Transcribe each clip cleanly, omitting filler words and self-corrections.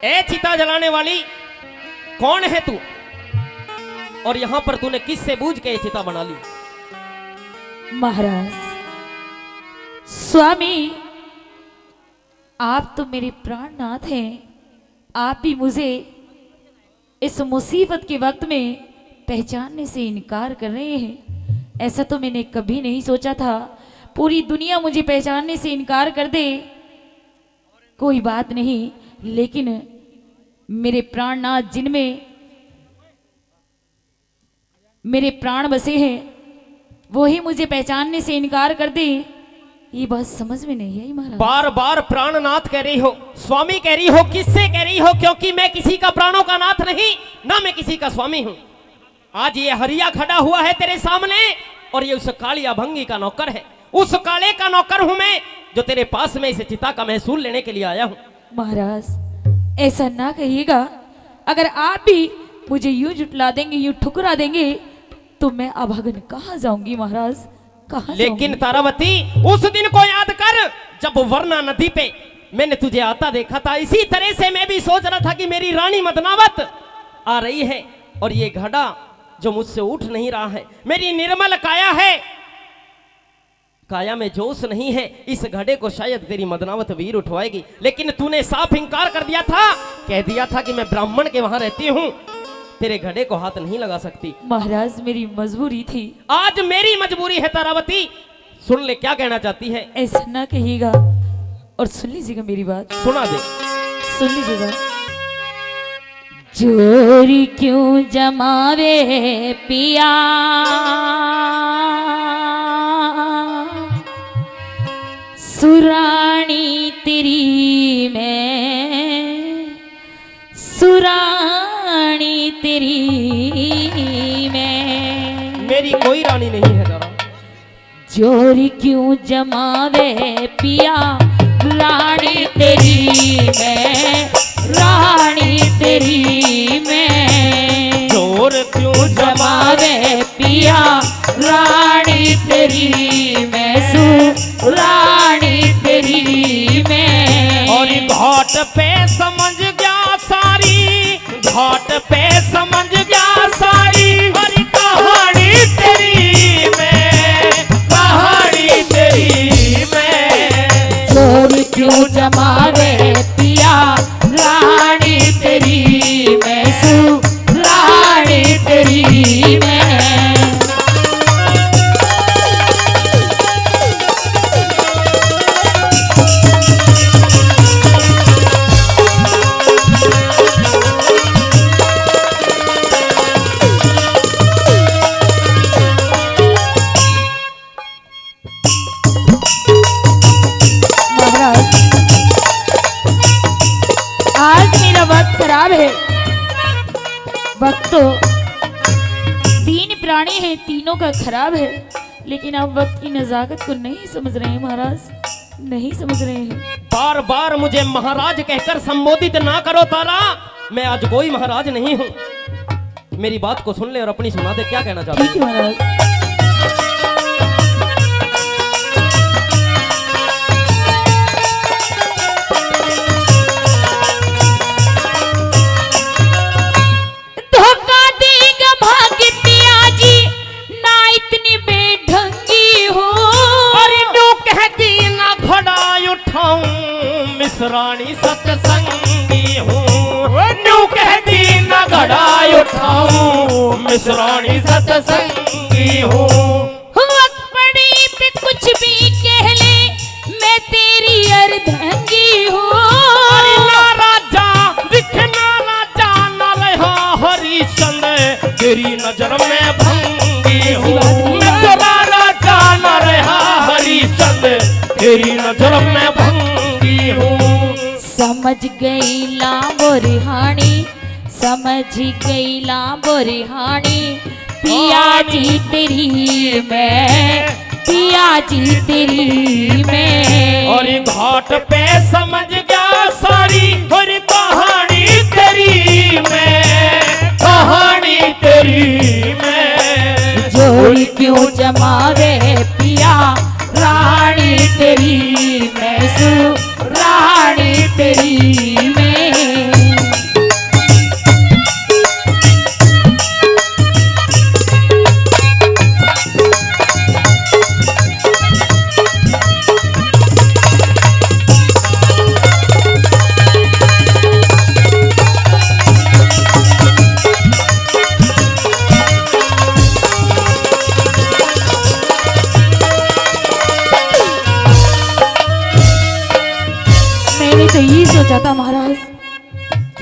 ए चिता जलाने वाली, कौन है तू? और यहां पर तूने किससे बूझ के ये चिता बना ली? महाराज, स्वामी, आप तो मेरे प्राणनाथ हैं। आप भी मुझे इस मुसीबत के वक्त में पहचानने से इनकार कर रहे हैं। ऐसा तो मैंने कभी नहीं सोचा था। पूरी दुनिया मुझे पहचानने से इनकार कर दे, कोई बात नहीं, लेकिन मेरे प्राणनाथ, जिनमें मेरे प्राण बसे हैं, वो ही मुझे पहचानने से इनकार कर दे, ये बात समझ में नहीं आई महाराज। बार बार प्राणनाथ कह रही हो, स्वामी कह रही हो, किससे कह रही हो? क्योंकि मैं किसी का प्राणों का नाथ नहीं, ना मैं किसी का स्वामी हूं। आज ये हरिया खड़ा हुआ है तेरे सामने और ये उस कालिया भंगी का नौकर है। उस काले का नौकर हूं मैं, जो तेरे पास में इस चिता का महसूल लेने के लिए आया हूं। महाराज, ऐसा ना कहिएगा। अगर आप भी मुझे यूं जुटला देंगे, यूं ठुकरा देंगे, तो मैं अभागन कहां जाऊंगी महाराज, कहां? लेकिन तारावती, उस दिन को याद कर जब वरना नदी पे मैंने तुझे आता देखा था। इसी तरह से मैं भी सोच रहा था कि मेरी रानी मदनावत आ रही है और ये घड़ा जो मुझसे उठ नहीं रहा है, मेरी निर्मल काया है, काया में जोश नहीं है, इस घड़े को शायद तेरी मदनावत वीर उठवाएगी। लेकिन तूने साफ इंकार कर दिया था, कह दिया था कि मैं ब्राह्मण के वहां रहती हूं, तेरे घड़े को हाथ नहीं लगा सकती। महाराज, मेरी मजबूरी थी। आज मेरी मजबूरी है तारावती, सुन ले क्या कहना चाहती है। ऐसा ना कहिएगा और सुन लीजिएगा मेरी बात। सुना दे। सुन लीजिएगा। जोरी क्यों जमावे पिया, सुरानी तेरी मैं, सुरानी तेरी मैं। मेरी कोई रानी नहीं है जरा। जोरी क्यों जमावे पिया, रानी तेरी मैं, रानी तेरी मैं। जोर क्यों जमावे पिया, रानी तेरी मैं, रानी तेरी मैं। और घाट पे समझ गया सारी, घाट पे समझ गया सारी, हरी कहानी तेरी मैं, कहानी तेरी मैं। जोर क्यों जमावे पिया, रानी तेरी मैं, रानी तेरी मैं। खराब है वक्त, तो तीन प्राणी हैं, तीनों का खराब है, लेकिन आप वक्त की नजाकत को नहीं समझ रहे हैं महाराज, नहीं समझ रहे हैं। बार बार मुझे महाराज कहकर संबोधित ना करो तारा, मैं आज कोई महाराज नहीं हूं। मेरी बात को सुन ले और अपनी सुना दे, क्या कहना चाहते हैं? ठीक है महाराज। रानी सत्संगी हूँ, न्यू कहती न घड़ा उठाऊं, मिसरानी सत्संगी हूँ। वक्त पड़ी पे कुछ भी कह ले, मैं तेरी अर्धंगी हूँ। ना राजा दिखना राजा, न रहा हरिश्चंद्र, तेरी नजर में भंगी हूँ। मेरा राजा न रहा हरिश्चंद्र, तेरी नजर में भंगी हूँ। समझ गई लांबो रिहानी, समझ गई लांबो रिहानी, पिया जी तेरी मैं, पिया जी तेरी मैं। और घाट पे समझ गया सारी, और कहानी तेरी मैं, कहानी तेरी मैं। जोड़ी क्यों जमावे पिया, रानी तेरी मैं, रानी तेरी मैं।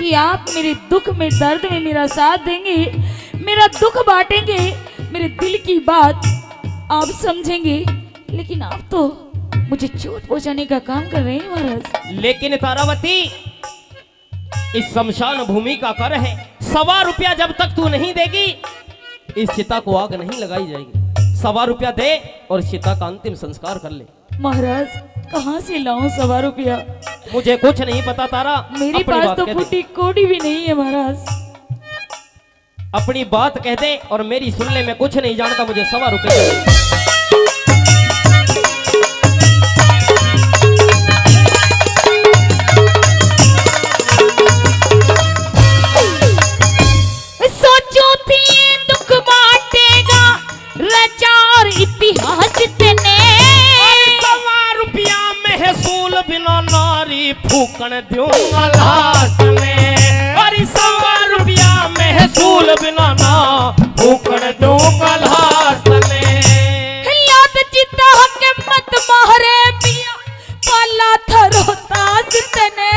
कि आप मेरे दुख में, दर्द में मेरा साथ देंगे, मेरा दुख बांटेंगे, मेरे दिल की बात आप समझेंगे। लेकिन आप तो मुझे चोट पहुंचाने का काम कर रहे हैं महाराज। लेकिन तारावती, इस शमशान भूमि का कर है, 1.25 रुपया जब तक तू नहीं देगी इस चिता को आग नहीं लगाई जाएगी। 1.25 रुपया दे और चिता का अंतिम संस्कार कर ले। महाराज कहाँ से लाऊं 1.25 रुपया? मुझे कुछ नहीं पता तारा, मेरे अपनी पास बात तो कह दे। फूटी कोड़ी भी नहीं है महाराज। अपनी बात कह दे और मेरी सुन ले, मैं कुछ नहीं जानता, मुझे 1.25 रुपया दे। सोचो थी दुख बांटेगा रचार इतिहास तने। 1.25 रुपया महसूल बिना नारी फूकन दूंगा लाश में। अरे 1.25 रुपया महसूल बिना ना फूकन दूंगा लाश में। याद चिता के मत मारे पिया पाला थरोता सितने।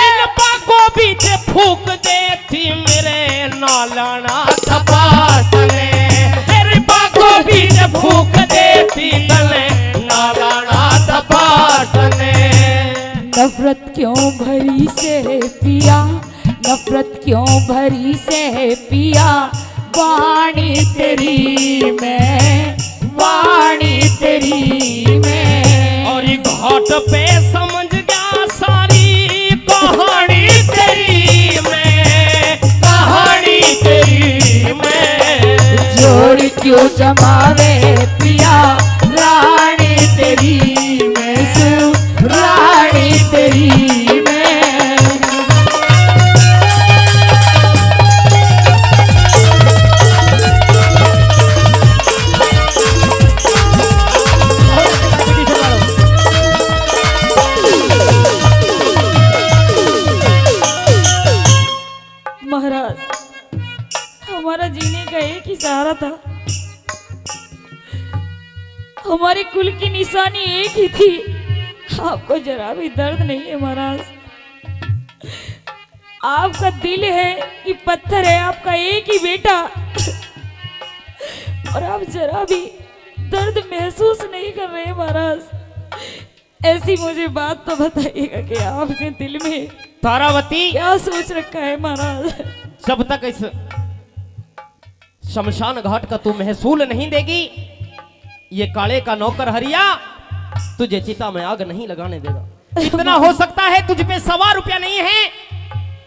इन पाकों बीच फूक देती मेरे नालाना तपास में। तेरे पाकों बीच फूक देती तले नालाना तपास में। नफरत क्यों भरी से पिया, नफरत क्यों भरी से पिया, वाणी तेरी में, वाणी तेरी में। और ये घाट पे समझ गया सारी कहानी तेरी में, कहानी तेरी में। जोड़ क्यों जमावे पिया रानी तेरी में, सु रानी तेरी में। महाराज हमारा जीने का एक ही सहारा था, हमारे कुल की निशानी एक ही थी। आपको जरा भी दर्द नहीं है महाराज। आपका दिल है कि पत्थर है, आपका एक ही बेटा, और आप जरा भी दर्द महसूस नहीं कर रहे महाराज। ऐसी मुझे बात तो बताइएगा कि आपके दिल में तारावती, क्या सोच रखा है महाराज। जब तक इस शमशान घाट का तू महसूल नहीं देगी, ये काले का नौकर हरिया तुझे चिता में आग नहीं लगाने देगा। इतना हो सकता है तुझ पे 1.25 रुपया नहीं है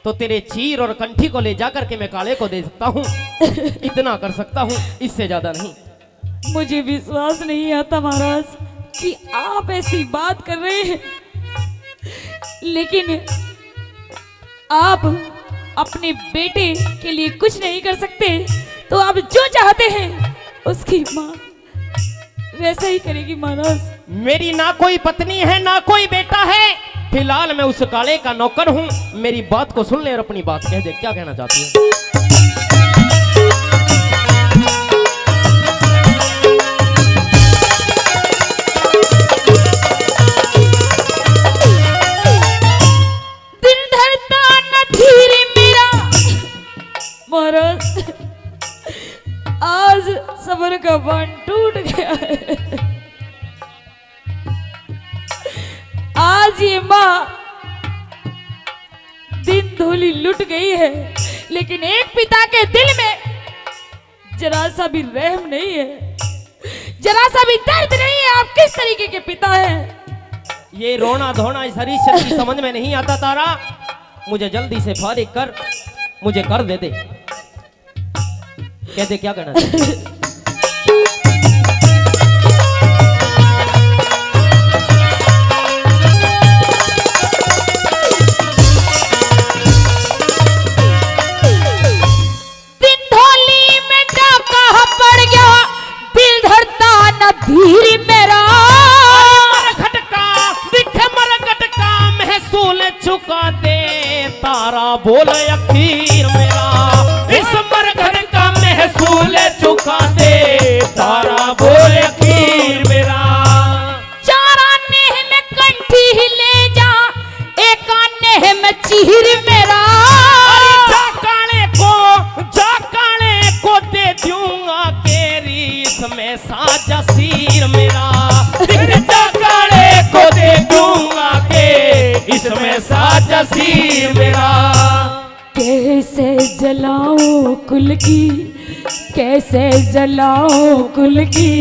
तो तेरे चीर और कंठी को ले जाकर के मैं काले को दे सकता हूँ। इतना कर सकता हूँ, इससे ज्यादा नहीं। मुझे विश्वास नहीं आता महाराज कि आप ऐसी बात कर रहे हैं, लेकिन आप अपने बेटे के लिए कुछ नहीं कर सकते तो आप जो चाहते हैं उसकी माँ वैसा ही करेगी महाराज। मेरी ना कोई पत्नी है ना कोई बेटा है, फिलहाल मैं उस काले का नौकर हूँ। मेरी बात को सुन ले और अपनी बात कह दे, क्या कहना चाहती है? दिल धड़ता न धीर मेरा महाराज, आज सबर का बांध टूट गया है। आज ये माँ दिन धूली लुट गई है, लेकिन एक पिता के दिल में जरा सा भी रहम नहीं है, जरा सा भी दर्द नहीं है। आप किस तरीके के पिता हैं? ये रोना धोना इस हरीशचंद्र की समझ में नहीं आता तारा। मुझे जल्दी से फारिग कर, मुझे कर दे दे। कह दे क्या करना है? धीर मेरा खटका दिखे मरकट का महसूल चुका दे तारा बोल अखीर मेरा। इस मरकट का महसूल चुका दे तारा बोल अखीर मेरा। चार आने में कंठी ले जा, एक आने में चीर मेरा। कैसे जलाऊं कुल की, कैसे जलाऊं कुल की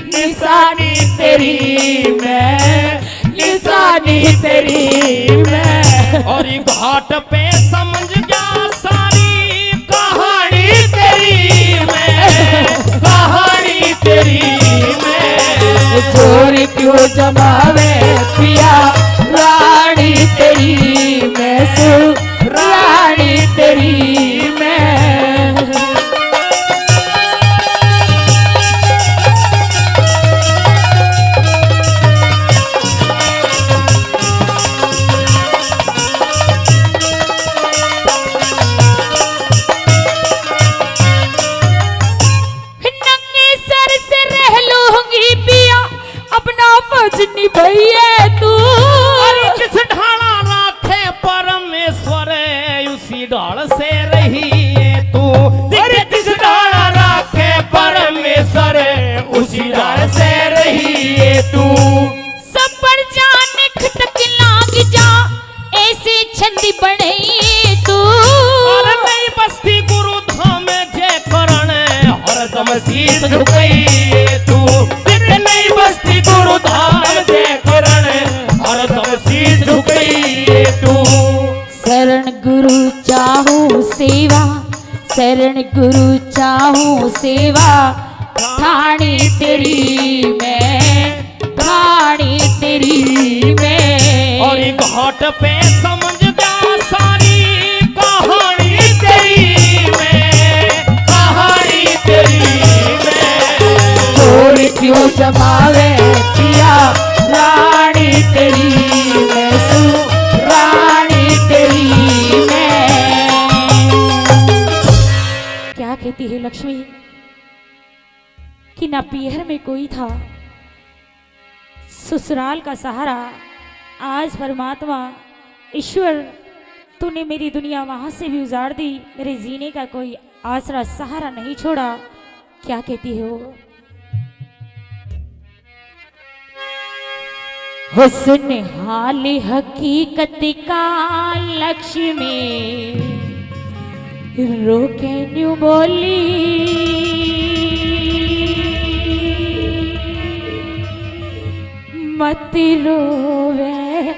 निशानी तेरी मैं, निशानी तेरी मैं। और घाट पे समझ जा सारी कहानी तेरी मैं, कहानी तेरी मैं। चोर क्यों जमावे पिया रानी तेरी मैं, सु रानी तेरी मैं। भैया तू जिस ढाला राखे परमेश्वर उसी ढाल से रही है तू। जिस ढाला राखे परमेश्वर उसी ढाल से रही है तू। सब पर जाने खटक लाग जा ऐसे छंदी बढ़े तू। और नई बस्ती गुरु धाम जय करण हरदम शीश झुकाई तू। नई बस्ती गुरु धाम जय करण हरदम शीश झुकाई तू। शरण गुरु चाहूं सेवा, शरण गुरु चाहूं सेवा ठाणी तेरी मैं, ठाणी तेरी मैं। और घाट पे समझ जा सारी कहानी तेरी मैं, कहानी तेरी मैं। चोर क्यों जमावे पिया रानी तेरी मैं, सु रानी तेरी मैं। क्या कहती है लक्ष्मी कि ना पीहर में कोई था, ससुराल का सहारा। आज परमात्मा ईश्वर तूने मेरी दुनिया वहां से भी उजाड़ दी, मेरे जीने का कोई आसरा सहारा नहीं छोड़ा। क्या कहती है वो? हुस्न हाल हकीकत का लक्ष्य में रोके न्यू बोली, मत रोवे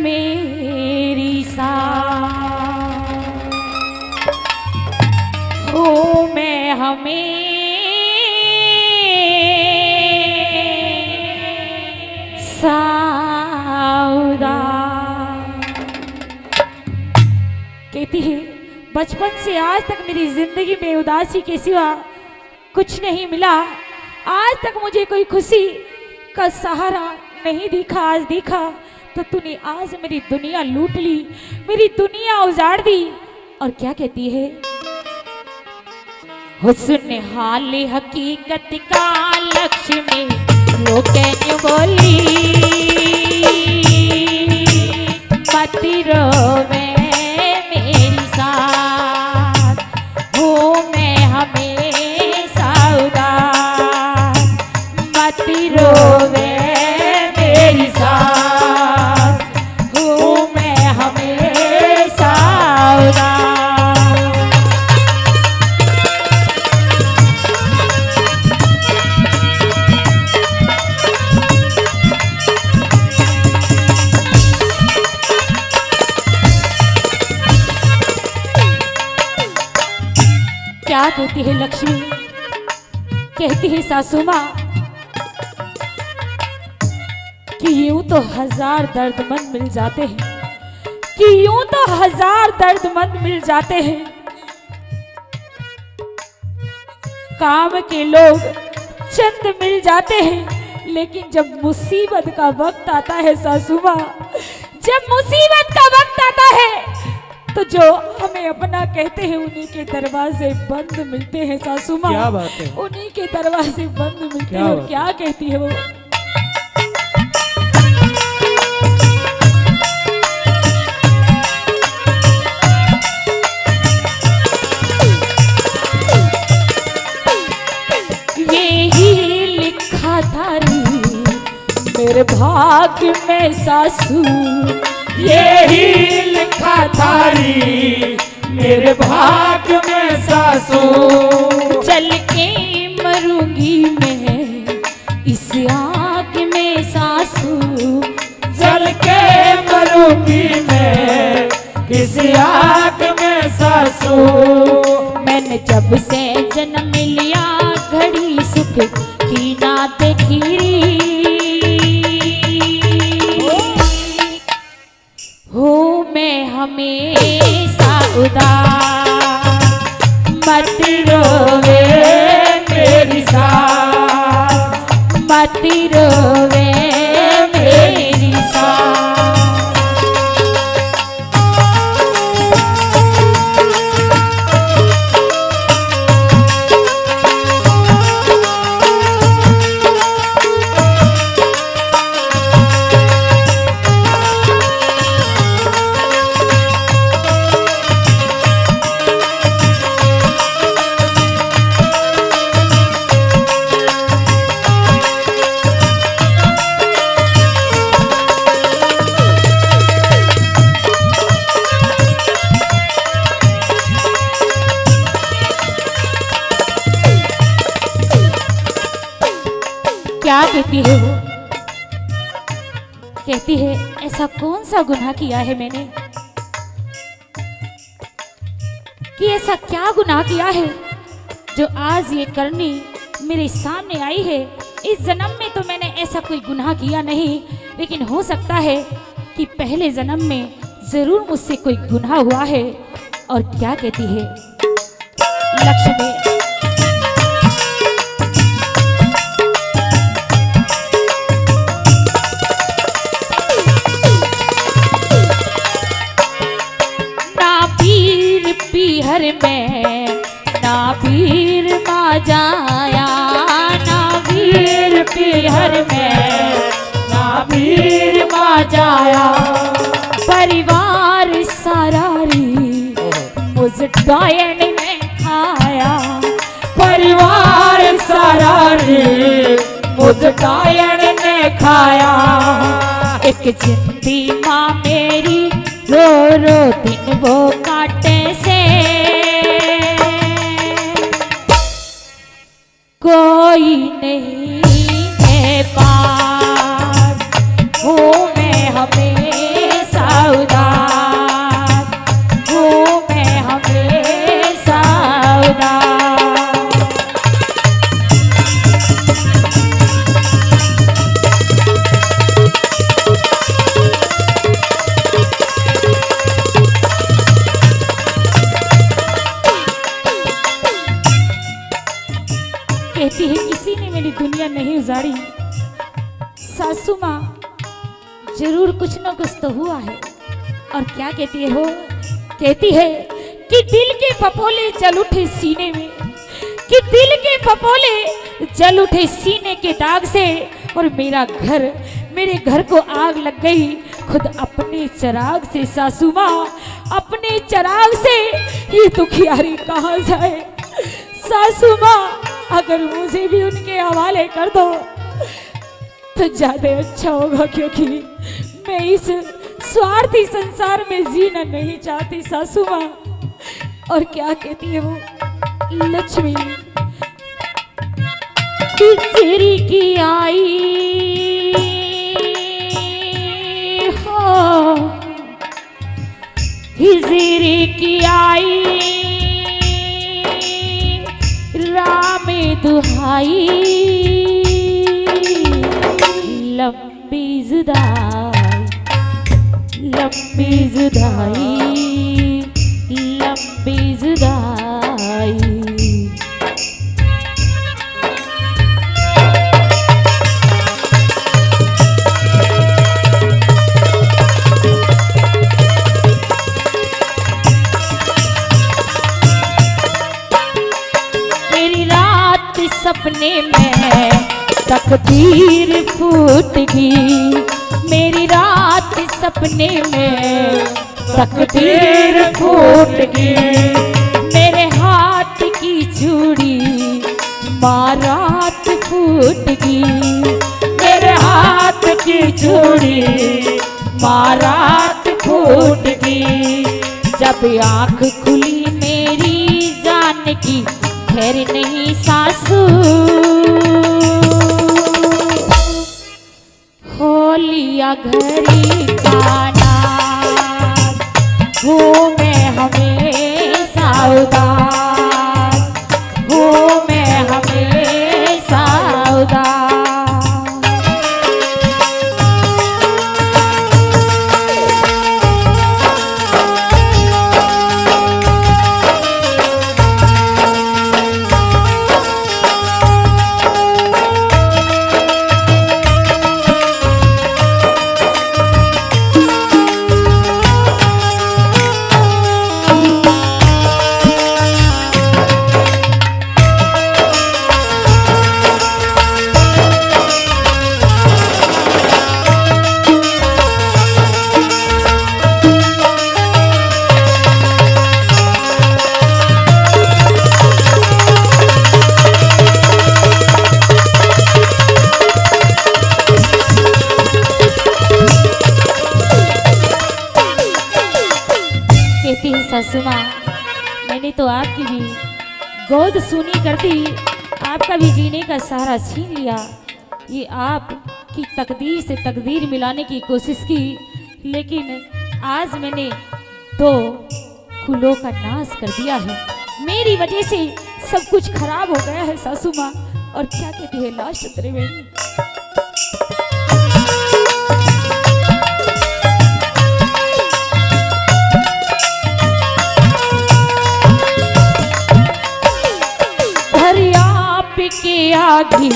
मेरी साथ, हो मैं हमें साउदा। कहती है बचपन से आज तक मेरी जिंदगी में उदासी के सिवा कुछ नहीं मिला। आज तक मुझे कोई खुशी का सहारा नहीं दिखा। आज दिखा तो तूने आज मेरी दुनिया लूट ली, मेरी दुनिया उजाड़ दी। और क्या कहती है? हुस्न हाल हकीकत का लक्ष्य में रोके न्यू बोली, मत रोवे मेरी साथ, हूँ मैं हमेशा उदास। मत रोवे मेरी साथ, हूँ मैं हमेशा उदास। क्या कहती है लक्ष्मी? कहती है सासू माँ कि यूं तो हजार दर्दमंद मिल जाते हैं, कि यूं तो हजार दर्दमंद मिल जाते हैं। काम के लोग चंद मिल जाते हैं, लेकिन जब मुसीबत का वक्त आता है सासू माँ, जब मुसीबत का वक्त आता है तो जो हमें अपना कहते हैं उन्हीं के दरवाजे बंद मिलते हैं सासू माँ। क्या बात है? उन्हीं के दरवाजे बंद मिलते हैं। और क्या कहती है वो? यही लिखा था मेरे भाग्य में सासू, यही लिखा थारी मेरे भाग्य में सासू, जल के मरूंगी मैं इस आग में सासू, जल के मरूंगी मैं किस आग में सासू। मैंने जब से जन्म लिया घड़ी सुख की ना देखी हो मैं हमेशा उदास, मत रोवे मेरी सास, मत रोवे मेरी सास। क्या कहती है वो? कहती है ऐसा कौन सा गुनाह किया है मैंने, कि ऐसा क्या गुनाह किया है जो आज ये करनी मेरे सामने आई है। इस जन्म में तो मैंने ऐसा कोई गुनाह किया नहीं, लेकिन हो सकता है कि पहले जन्म में जरूर मुझसे कोई गुनाह हुआ है। और क्या कहती है लक्ष्मी, पीहर में ना पीर मा जाया, ना वीर पीहर में ना पीर मा जाया। परिवार सारा री मुझ डायन ने खाया, परिवार सारा रे मुझ डायन ने खाया। एक जिंदी माँ मेरी रो रो दिन वो काटे से, कोई नहीं है पास, हूँ मैं हमेशा उदास, हूँ मैं हमेशा उदास। कहती है किसी ने मेरी दुनिया नहीं उजाड़ी, सासू माँ जरूर कुछ न कुछ तो हुआ है। और क्या कहती है वो? कहती है कि दिल के फपोले जल उठे सीने में, कि दिल के फपोले जल उठे सीने के दाग से, और मेरे घर को आग लग गई खुद अपने चिराग से। सासू माँ अपने चिराग से ये दुखियारी कहाँ जाए। सासू माँ अगर मुझे भी उनके हवाले कर दो तो ज्यादा अच्छा होगा, क्योंकि मैं इस स्वार्थी संसार में जीना नहीं चाहती सासू माँ। और क्या कहती है वो लक्ष्मी, तेरी की आई हो, हिजरी की आई राम दुहाई, लंबी जुदाई, लंबी जुदाई, लंबी जुदाई। सपने में तकदीर फूट गई, मेरी रात सपने में तकदीर फूट गई। मेरे हाथ की चूड़ी माँ रात फूट गई, मेरे हाथ की चूड़ी माँ रात फूट गई। जब आँख खुली मानने की खैर नहीं सासू। हो लिया घड़ी का नाज, हूँ मैं हमेशा उदास, हूँ मैं हमेशा उदास। सासू माँ, मैंने तो आपकी भी गोद सुनी कर दी, आपका भी जीने का सहारा छीन लिया। ये आपकी तकदीर से तकदीर मिलाने की कोशिश की, लेकिन आज मैंने दो फूलों का नाश कर दिया है। मेरी वजह से सब कुछ खराब हो गया है सासू माँ। और क्या कहती है लास्ट त्रिवेणी, के आगे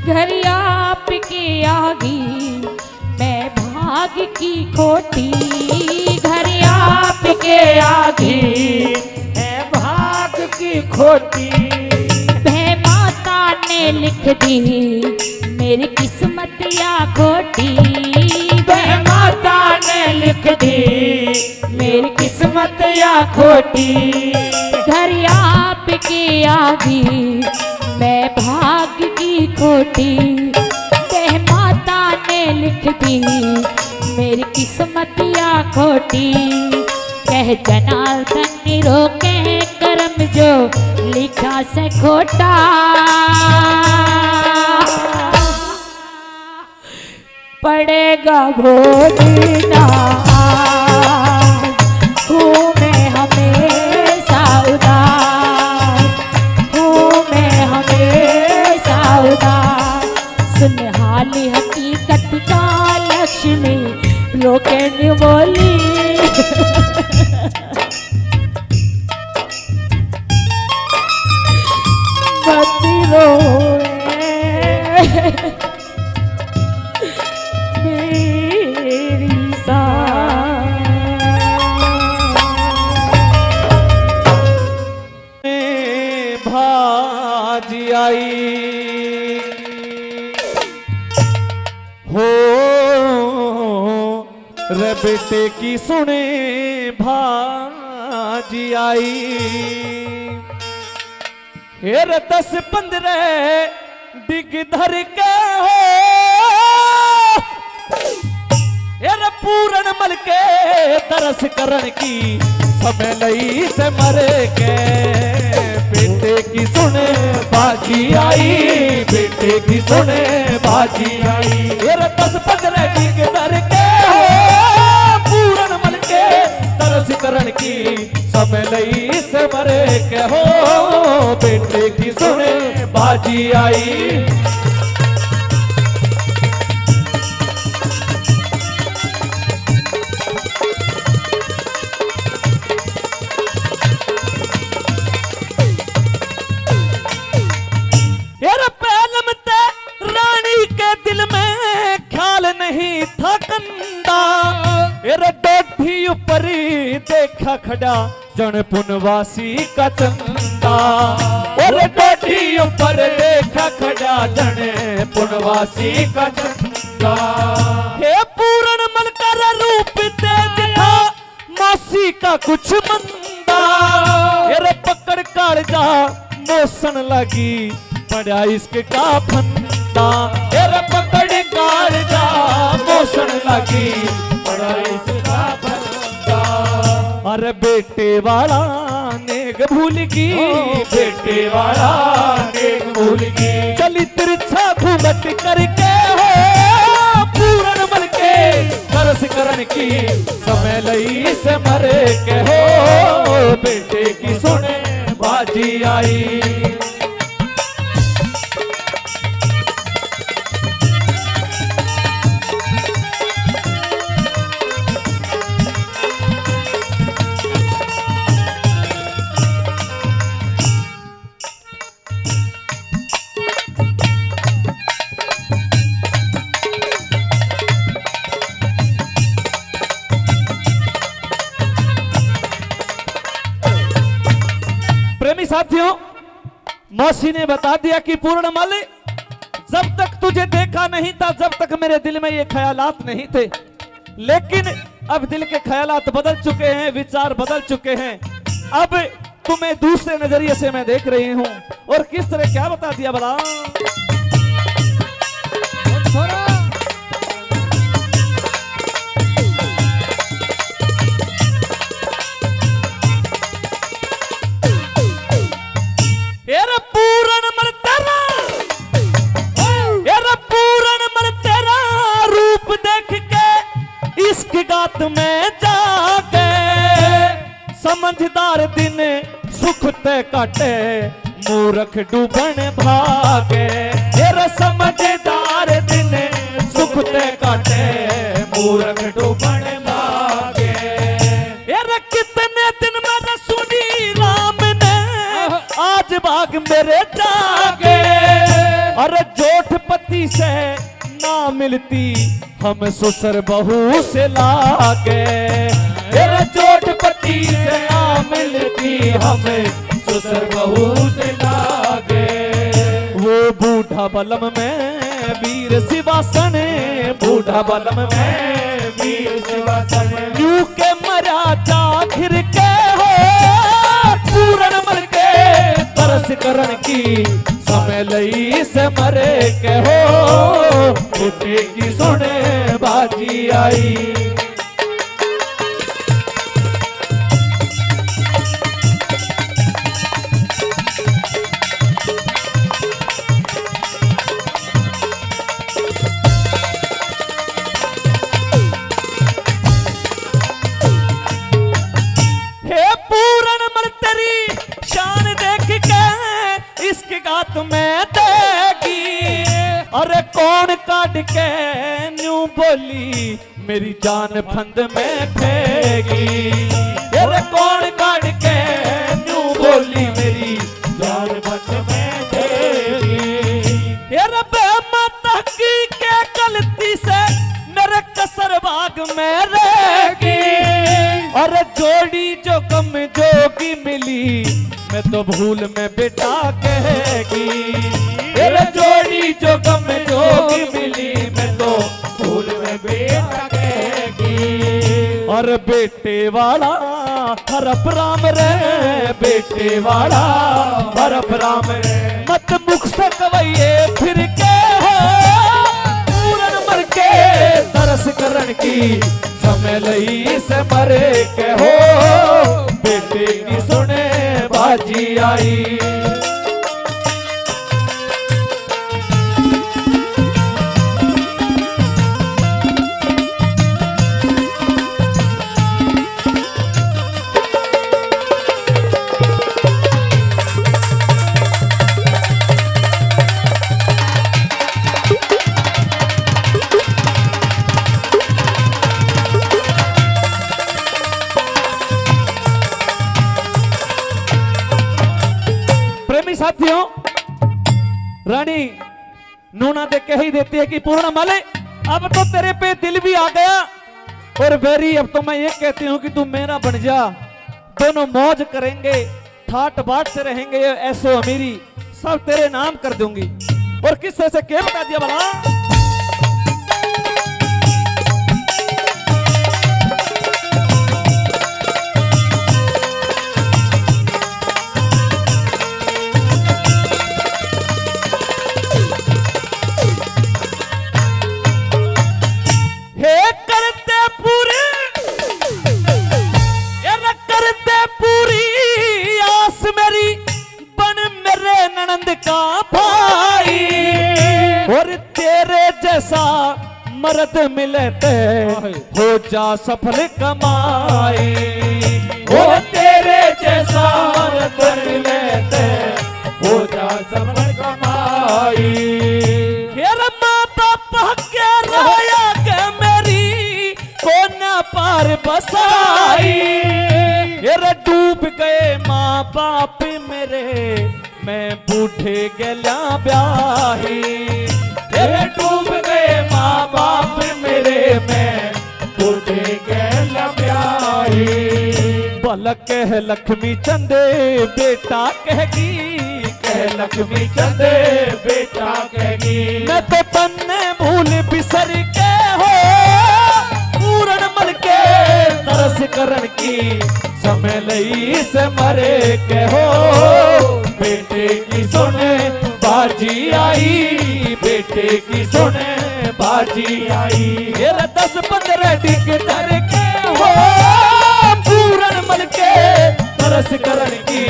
घर आप के आगे मैं भाग की खोटी, घर आप के आगे है भाग की खोटी। वह माता ने लिख दी मेरी किस्मत या खोटी, वह माता ने लिख दी मेरी किस्मत या खोटी। घर आपके आगे मैं भाग की खोटी, वह माता ने लिख दी मेरी किस्मत या खोटी। कह जनार्दन रोके कर्म जो लिखा से खोटा, पड़ेगा भोगना हूँ मैं हमेशा उदास, हूँ मैं हमेशा उदास। सुन हाल हकीकत का लक्ष्मी लोके ने बोली, मत रोए मेरी सास। भाजी आई हो रे बेटे की सुने भाजी आई। हेर 10-15 डिग धर के हो हेर पूरन मल के तरस करण की समय लई से मरे के। बेटे की सुने बाजी आई, बेटे की सुने बाजी आई। हेर 10-15 डिग धर के हो पूरन मल के तरस करण की समय लई से मरे के हो। बेटे की सुने बाजी आई। यार पहलम ते रानी के दिल में ख्याल नहीं था कंदा। यार डोठी ऊपरी देखा खड़ा जन पुनवासी का चंदा। और डोठी ऊपर देखा खड़ा जन पुनवासी का चंदा। हे पूरन मल कर रूप तेज था मौसी का कुछ मंदा। यार पकड़ काल जा मोसन लगी पड़ा इसका फंदा। यार पकड़ काल जा मोसन लगी पड़ा इसका फंदा। अरे बेटे वाला नेक भूल की, बेटे वाला नेक भूल की, चली तिरछा घूमट करके हो पूरन मन के तरस करन की, समय लई से मरे के हो बेटे की सुने बाजी आई। प्रेमी साथियों, मौसी ने बता दिया कि पूर्णमल, जब तक तुझे देखा नहीं था जब तक मेरे दिल में ये ख्यालात नहीं थे, लेकिन अब दिल के ख्यालात बदल चुके हैं, विचार बदल चुके हैं। अब तुम्हें दूसरे नजरिए से मैं देख रही हूं। और किस तरह क्या बता दिया भला? गात में जाके समझदार दिन सुख ते काटे, मूर्ख डूबन भागे। तेरा समझदार दिन सुख ते काटे, मूर्ख डूबन भागे। तेरा कितने दिन में सुनी राम ने आज भाग मेरे जागे। अरे जोठ पति से ना मिलती हम ससुर बहू से लागे। तेरा जोठ पति से ना मिलती हमें ससुर बहू से लागे। वो बूढ़ा बलम में वीर शिवासन, बूढ़ा बलम में वीर शिवासन, यूं के मरा जा घिर के हो पूरन मर के तरस करन की, समय लई से मरे के हो बेटे की सुने बाजी आई। हे पूरन मर तेरी शान देख के इसके गात में देगी। अरे कौन काट के न्यू बोली मेरी जान फंद में फेंगी। अरे कौन काट के न्यू बोली मेरी जान फंद में फेंगी। अरे बेमाता की के गलती से मेरे कसर बाग में रहेगी। अरे जोड़ी जो कम जोगी मिली मैं तो भूल में बेटा कहेगी। अरे जोड़ी जो कम जोगी मिली मैं तो भूल में बेटा कहेगी। और बेटे वाला हरप राम रे, बेटे वाला हरप राम रे, मत मुख से कवैये फिर के हो पूरन मर के तरस करन की, समय लई से मरे के हो बेटे की सुने बाजी आई। साथियों, रानी नूना देख के ही देती है कि पूर्णमल अब तो तेरे पे दिल भी आ गया। और बेरी अब तो मैं ये कहती हूँ कि तू मेरा बन जा, दोनों मौज करेंगे, ठाट बाट से रहेंगे, ऐसो अमीरी सब तेरे नाम कर दूंगी। और किस तरह से क्या बता दिया भला? मर्द मिलते हो जा सफल कमाई। हो तेरे जैसा मर्द मिलते हो जा सफल कमाई। मेरा माँ बापा के राया के मेरी कोना पार बसाई। मेरा डूब गए माँ बाप मेरे मैं बूढ़े गल्या ब्याही। मेरे डूब गए माँ बाप मेरे मैं बूढ़े गल्या ब्याही। बालक कह लक्ष्मी चंदे बेटा कहेगी, कह लक्ष्मी चंदे बेटा कहेगी। मैं तो तन्ने भूल बिसर के हो पूरन मल के तरस करन की समय लई से मरे के हो। बेटे की सोने बाजी आई, बेटे की सोने बाजी आई। मेरा 10-15 टिकटर के हो पूरन मल के तरस करन की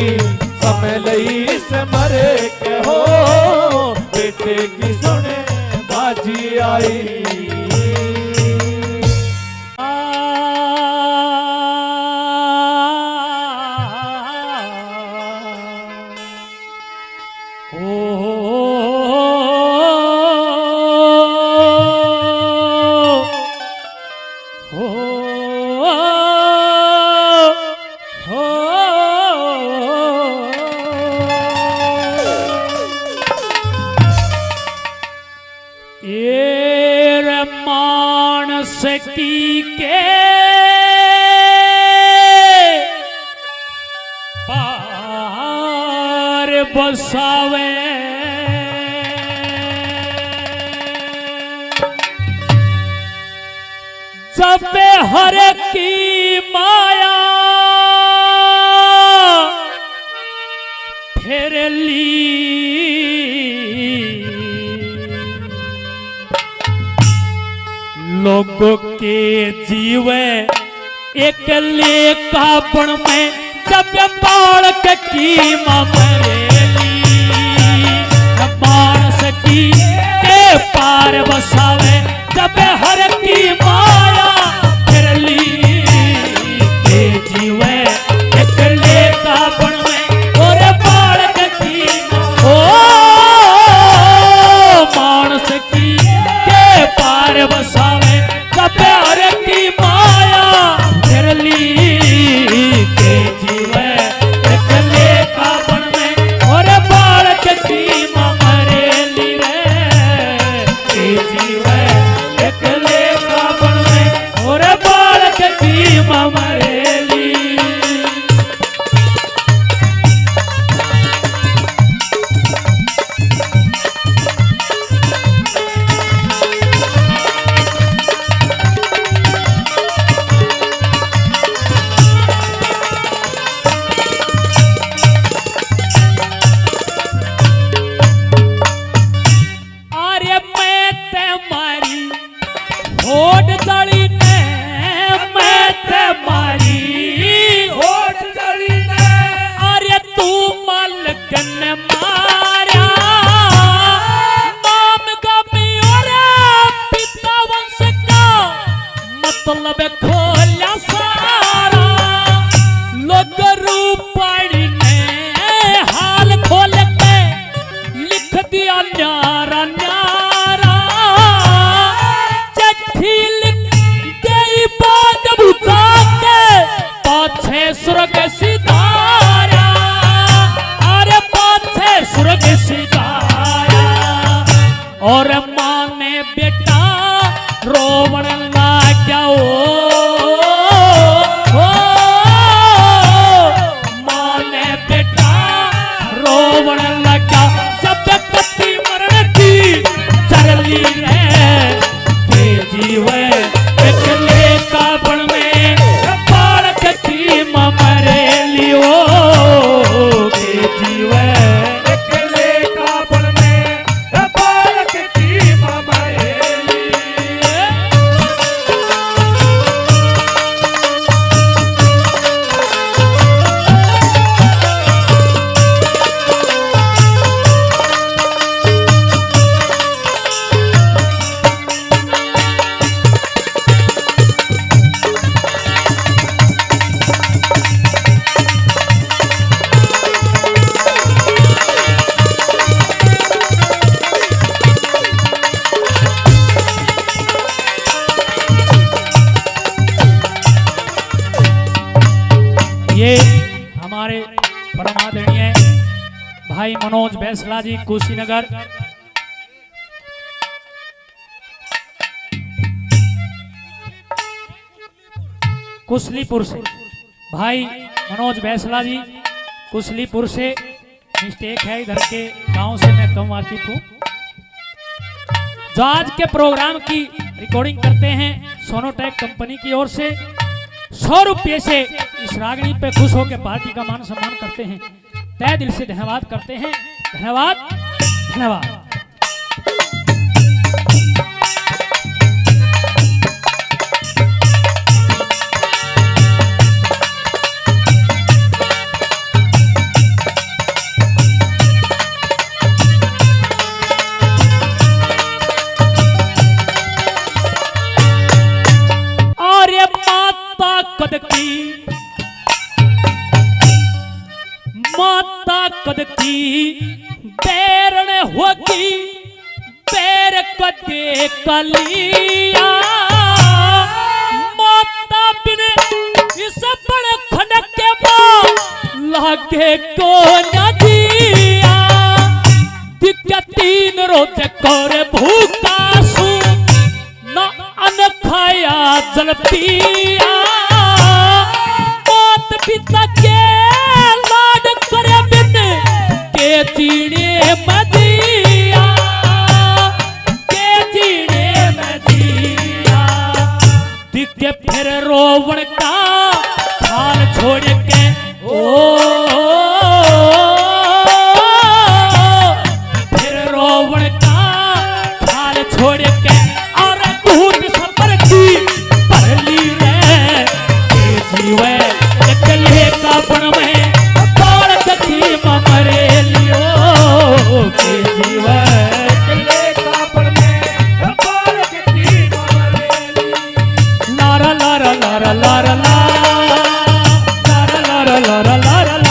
समय लई से मरे के हो। बेटे की सोने बाजी आई। मानस की के पार बसावे जब हर की माया फिर ली। लोगों के जीवे एक लेखापन में जब बालक की मरेली। मानस की के पार बसावे जब हर की माया फिर ली। के जीवे एक लेखापन में और बालक की ओ मानस की के पार बसावे प्यार की माया फिर ली। के जीवे एक लेखापन में और बालक की मरेली रे। के जीवे एक लेखापन में हमारे परम आदरणीय भाई मनोज बैसला जी कुशीनगर, कुशलीपुर से भाई मनोज बैसला जी कुशलीपुर से, मिस्टेक है इधर के गांव से मैं कम वाकिफ हूँ। जो आज के प्रोग्राम की रिकॉर्डिंग करते हैं सोनोटेक कंपनी की ओर से 100 रुपये से इस रागनी पे खुश होकर पार्टी का मान सम्मान करते हैं। तहे दिल से धन्यवाद करते हैं। धन्यवाद धन्यवाद। माता कद की बैरण होगी बैर कदे कलिया, माता बिन इस बड़े खड़क के मां लागे को न दिया, दिक्कत तीन रोज कर भूखा सू न अन खाया जल पिया, मात पिता के लाड करे बिन के जीने मदिया, के जीने मदिया, दिखे फिर रोवण का हाल छोड़ के फिर रोवण का हाल छोड़ के और दूध सफर की पहली रे के जीवे कले का पण में बाल कथी मरे लियो, के जीवे कले का पण में बाल कथी मरे लियो, लारा लारा लारा लारा लारा लारा लारा लारा लारा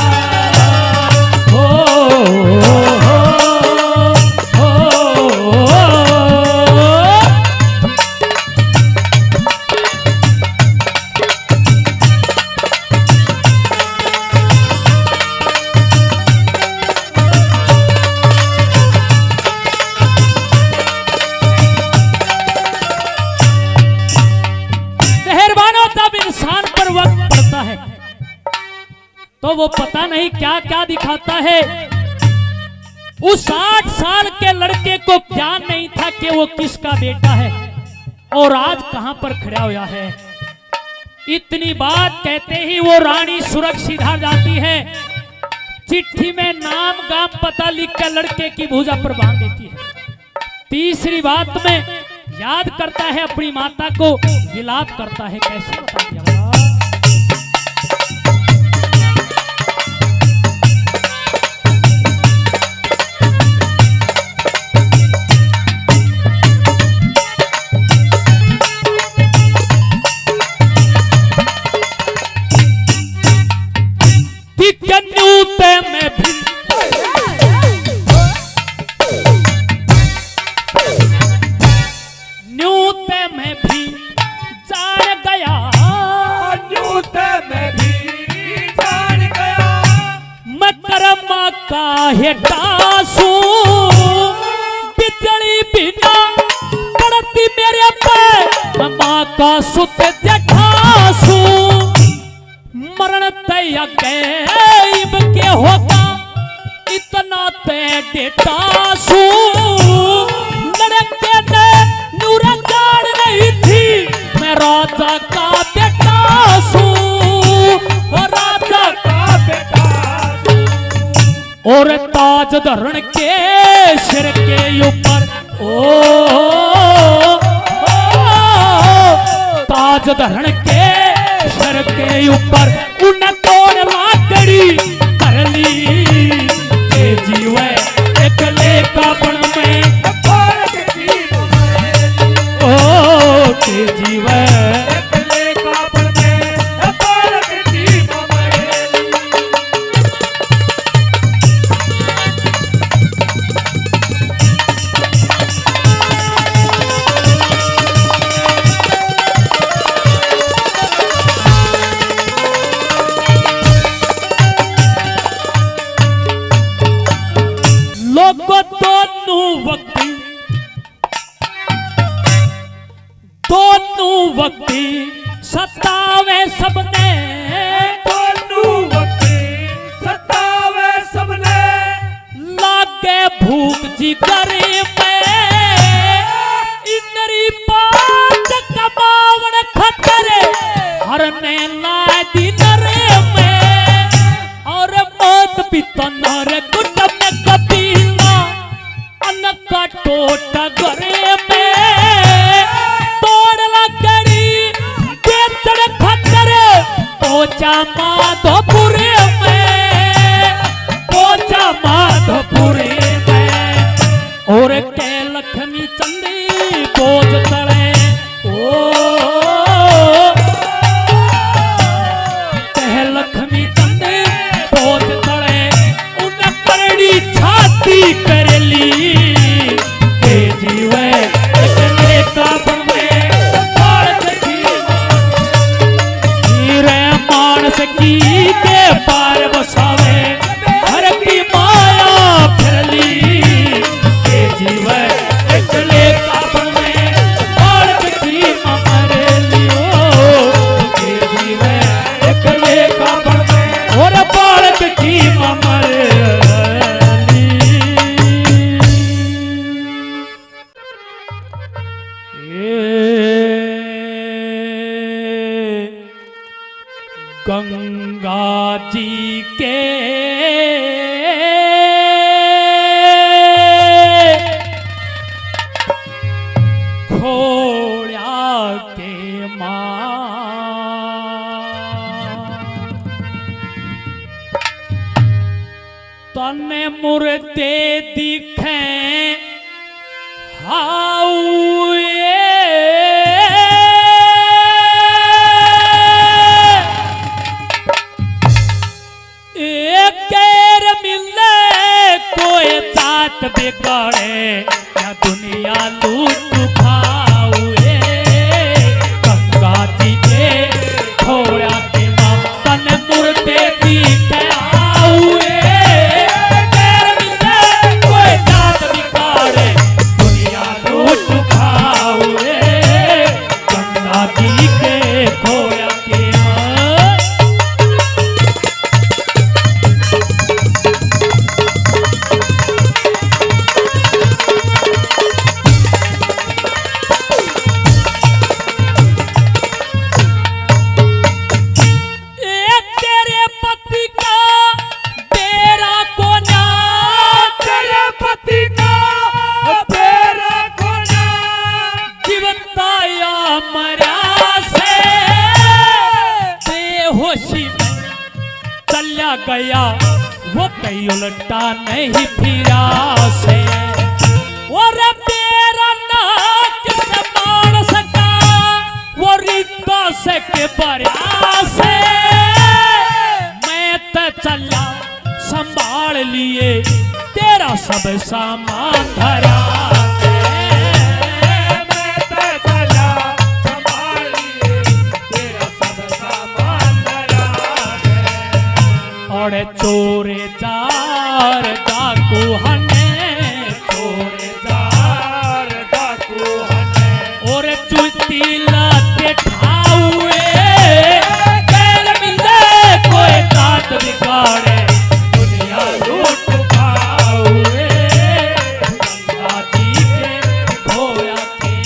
तो वो पता नहीं क्या क्या दिखाता है। उस 60 साल के लड़के को ज्ञान नहीं था कि वो किसका बेटा है और आज कहां पर खड़ा हुआ है। इतनी बात कहते ही वो रानी सुरक्षित हार जाती है, चिट्ठी में नाम गाम पता लिख कर लड़के की भुजा पर बांध देती है। तीसरी बात में याद करता है अपनी माता को, विलाप करता है। कैसे बता दिया में भी न्यूते में भी जान गया, न्यूते में भी जान गया, मैं कर्मा का हेटासू बिजली बिना पड़ती मेरे पे, माँ का सुत जठासू मरण तय गैब के होगा इतना ते डेटासू, लड़के ने नूरा जान नहीं थी मैं राजा का बेटासू, राजा का बेटासू, और ताज धरण के सिर के ऊपर ताज धरण के सर के ऊपर उन तोड़ लाकड़ी कर ली, के जीवे एकले का पण में ओ के जीवे एकले का पण में सबने, तोनू वकील सतावे सबने, लागे भूख जिगर में, इंद्री पात कमावन खतरे, हरने लाए दिनर में, और मौत पिता नर कुटुंब कबीला, अनका टोट गरे में, तोड़ लगड़ी बेचड़ खतरे, पोचा माधोपुर में, पोचा माधोपुर में, और के लक्ष्मी चंदी बोझ तड़े, ओ के लक्ष्मी चंदी बोझ तड़े, उन करड़ी छाती कर ली, के जीवे एकले काबन में, मानस की हीरे मानस की के पार बसावे, हर की माया फिरली, के जीवे एकले काबन में, मानस की ममरे लियो, के जीवे एकले काबन में, और बालक की ममरे गंगा जी के खोया के मां, तने मुर्दे दिखे हाउए, बिगाड़े या दुनिया लूट खाऊए, गंगा जी के खोया के मां, तन मुर्दे दिखे आऊए, पैर मिले कोई जात बिगाड़े, दुनिया लूट खाऊए, गंगा जी के खोया के मां। गया वो कई उल्टा नहीं फिरा से, और मेरा नाक से मार सका वो रिश्ता से के बरिया से, मैं तो चला संभाल लिए तेरा सब सामान धरा से, मैं तो चला संभाल लिए तेरा सब सामान धरा से, और चोरे जार डाकू हने, चोरे जार डाकू हने, और चुती लाते ठाउए, कैल मिले कोई तात बिगाड़े, दुनिया लूट खाऊए, गंगा जी के खोया के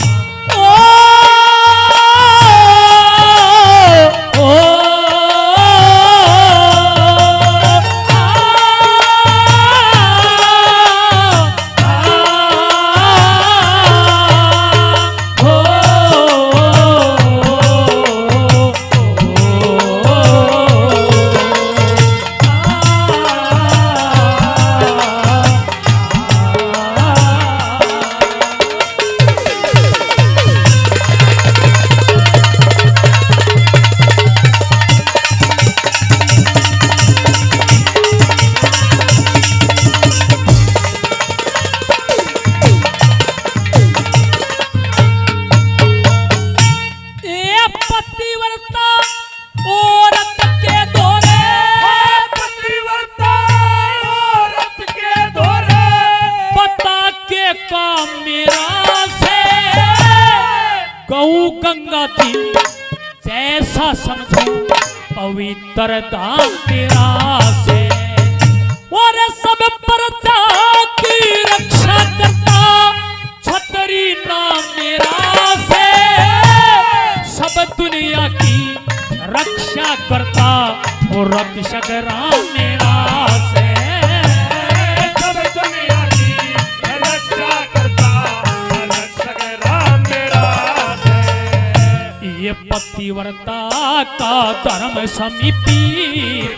गंगा जी जैसा समझो पवित्र धाम तेरा से। और सब प्रजा की रक्षा करता छतरी नाम मेरा से। सब दुनिया की रक्षा करता वो रक्षक राम मेरा से। सब दुनिया की रक्षा करता रक्षक राम मेरा से। ये पतिव्रता का धर्म समीपी,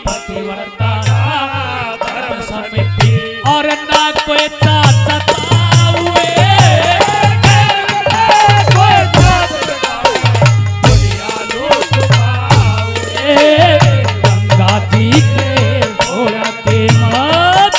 पतिव्रता का धर्म समीपी। और ना कोई चाचा हुए गंगा जी के घोड़ा के मत।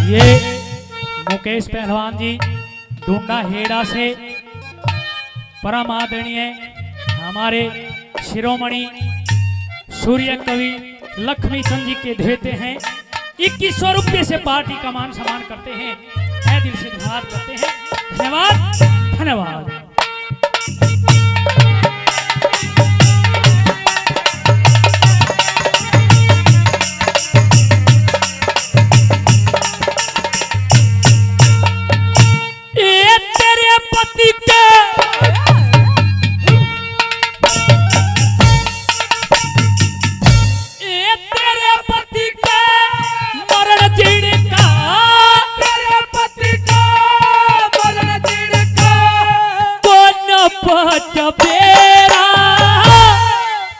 ये मुकेश पहलवान जी डूंडा हेड़ा से परम आदरणीय हमारे शिरोमणि सूर्य कवि लक्ष्मी चंद जी के देते हैं 2100 रुपये से पार्टी का मान सम्मान करते हैं। तहे दिल से धन्यवाद करते हैं। धन्यवाद धन्यवाद।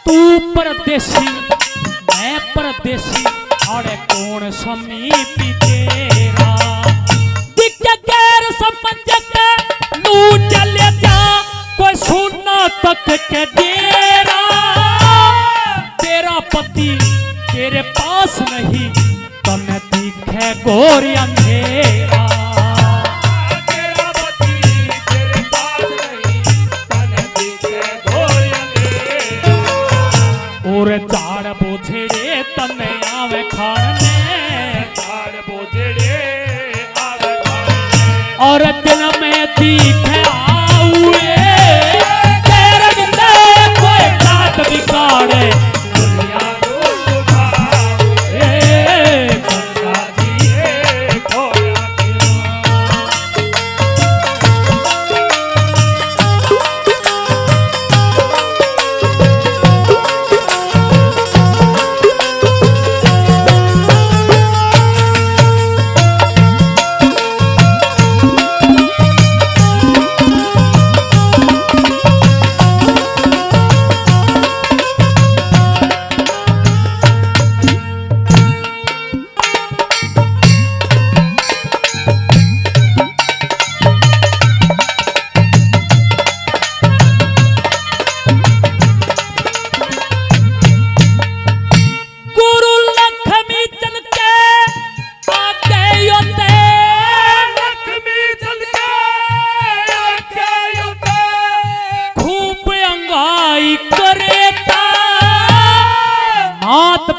तू परदेसी मैं परदेसी और कौन समीपी तेरा। दिख गैर समझ के लू चले जा कोई सुना तक के डेरा। तेरा पति तेरे पास नहीं तने दिखे गोरी अंधेरा। और झाड़ बोझेड़े तने आवे खाने, झाड़ बोझेड़े आवे खाने। और दिन में दिखे आउए तेरे बिना कोई बात बिगाड़े दुनिया को भावे गंगा जी के घोड़ा के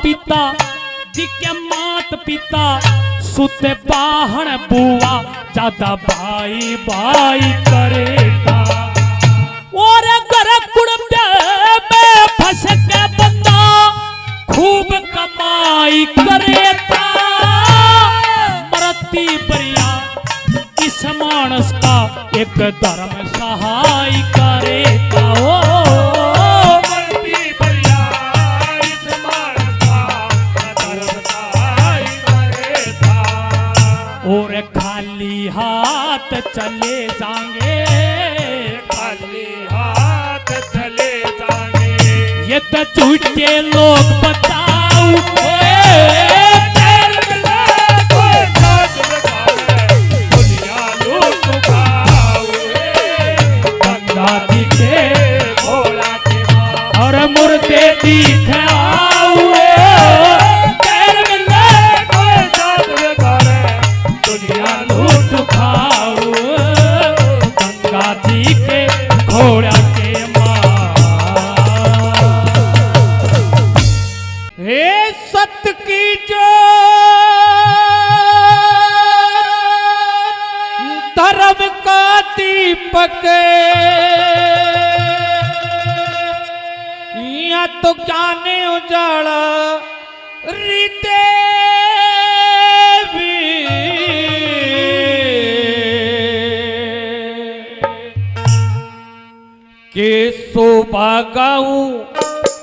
पिता दिखे मात पिता सुते बाहन बुआ ज्यादा भाई भाई करेता। और घर कुड़बे में फंस के बंदा खूब कमाई करेता। मरती बरिया इस मानस का एक धर्म सहाय करेता। और खाली हाथ चले जाएंगे, खाली हाथ चले जाएंगे। ये तो झूठे लोग बताओ दुनिया लूट खाओगे गंगा जी के घोड़ा के माँ। और मुर्दे दिख आओ तेरे मिले कोई जात दीपक या तो ज्ञाने उजाला रीते के शोभा गाऊं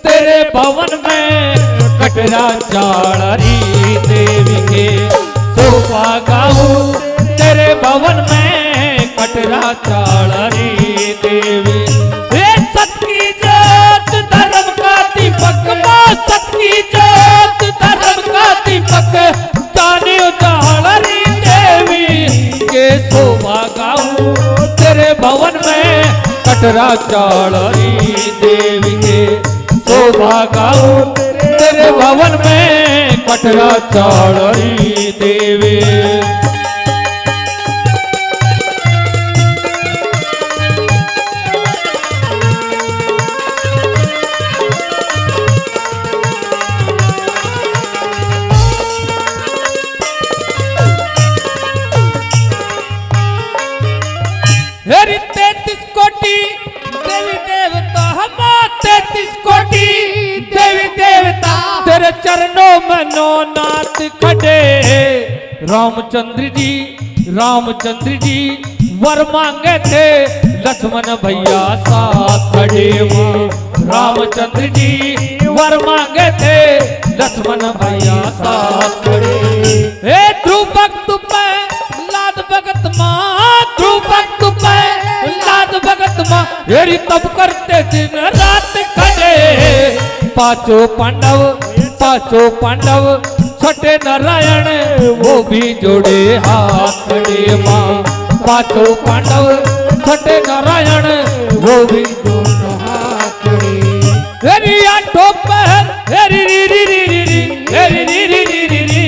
तेरे भवन में कटरा चाड़ी देवी के शोभा गाऊं तेरे भवन में कटरा चाड़ी देवी सत्य जोत धर्म का दीपक सत्य जोत धर्म का दीपक जाने चाड़ी देवी के शोभा गाऊं तेरे भवन में कटरा चाड़ी देवी के शोभा गाऊं तेरे भवन में कटरा चाड़ी देवी हेरी 33 कोटि देवी देवता हम 33 कोटि देवी देवता तेरे चरणों में नो नाथ खड़े रामचंद्र जी वर मांगे थे लक्ष्मण भैया साथ खड़े वो रामचंद्र जी वर मांगे थे लक्ष्मण भैया साथ खड़े हे ध्रुव भक्त पे लाद भगत माँ ध्रुव भक्त पे लाद भगत माँ हेरी तब करते दिन रात खड़े पांचों पांडव छठे नारायण वो भी जोड़े हाथ खड़े माँ पांचों पांडव छठे नारायण वो भी जोड़े हाथ खड़े हेरी आठों पहर हेरी री री री री री हेरी री री री री री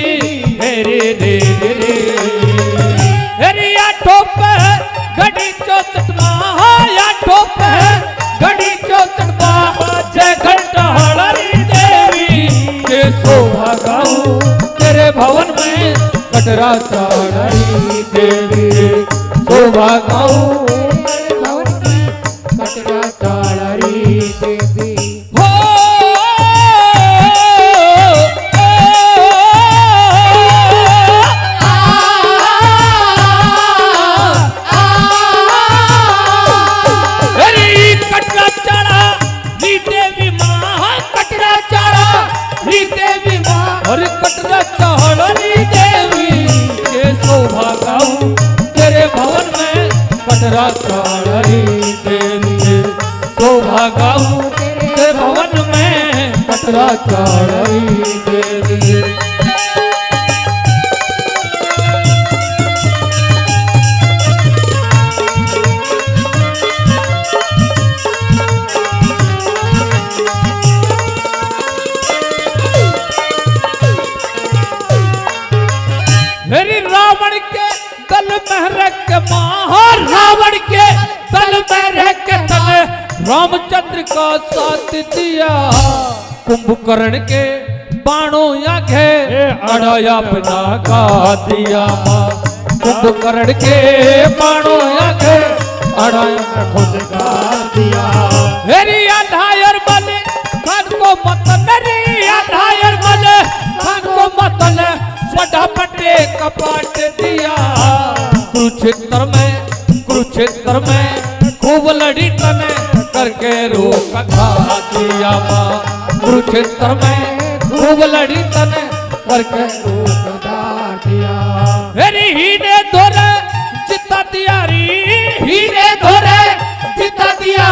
हेरी री री री हेरी आठों पहर घड़ी 64 आठों पहर घड़ी 64 जय घंटा हरी देवी के शोभा गाऊं तेरे भवन में कटरा चाड़ी देवी शोभा गाऊं तेरे भवन में कटरा चाड़ी देवी अरे कटरा चाड़ी देवी के शोभा गाऊं तेरे भवन में कटरा चाड़ी देवी के शोभा गाऊं तेरे भवन में कटरा चाड़ी देवी मेरी रावण के दल में रख के रावण के दल में रह के तने रामचंद्र का साथ दिया कुंभकर्ण के बाणों आगे अड़ाया पिता का दिया कुंभकर्ण के बाणों आगे अड़ाया खुद का दिया मेरी अधायर बने खान को मत मेरी अधायर बने खान को मत फटाफटे कपाट दिया कुरुक्षेत्र में खूब लड़ी तने करके रोक खा दिया कुरुक्षेत्र में खूब लड़ी तने करके रोक खा दिया मेरी हीरे धोरे जिता दिया हीरे धोरे जिता दिया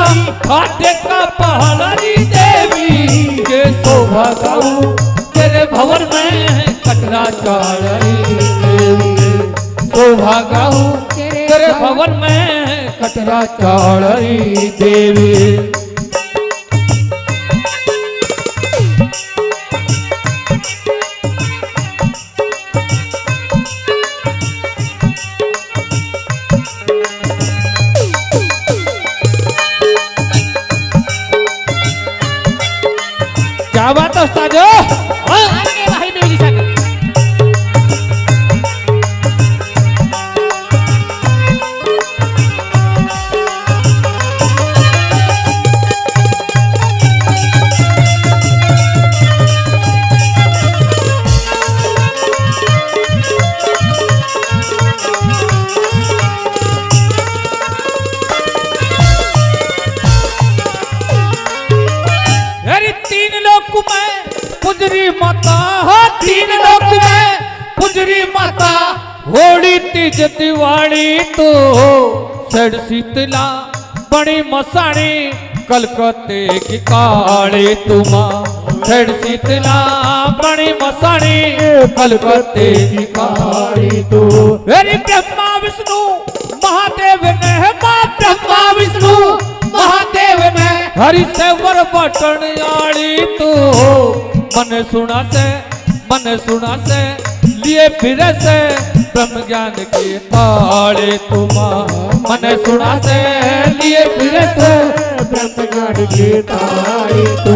खाटे का पहाड़ी देवी के शोभा गाऊं तेरे भवन में कटरा चाड़ी देवी शोभा गाऊं तेरे भवन में कटरा चाड़ी देवी क्या बात है उस्ताद भाई मेरी सागर होली तीज दिवाली तो सड़ शीतला बड़ी मसाणी कलकत्ते की काली तुमा सड़ शीतला बड़ी मसाणी कलकत्ते की काली तू मेरी ब्रह्मा विष्णु महादेव ने मां ब्रह्मा विष्णु महादेव ने हरि से वर बटन आड़ी तू मन सुना से लिए फिर से ब्रह्म ज्ञान के ताले तुमा मन सुना से लिए फिर से ब्रह्म ज्ञान के ताले तू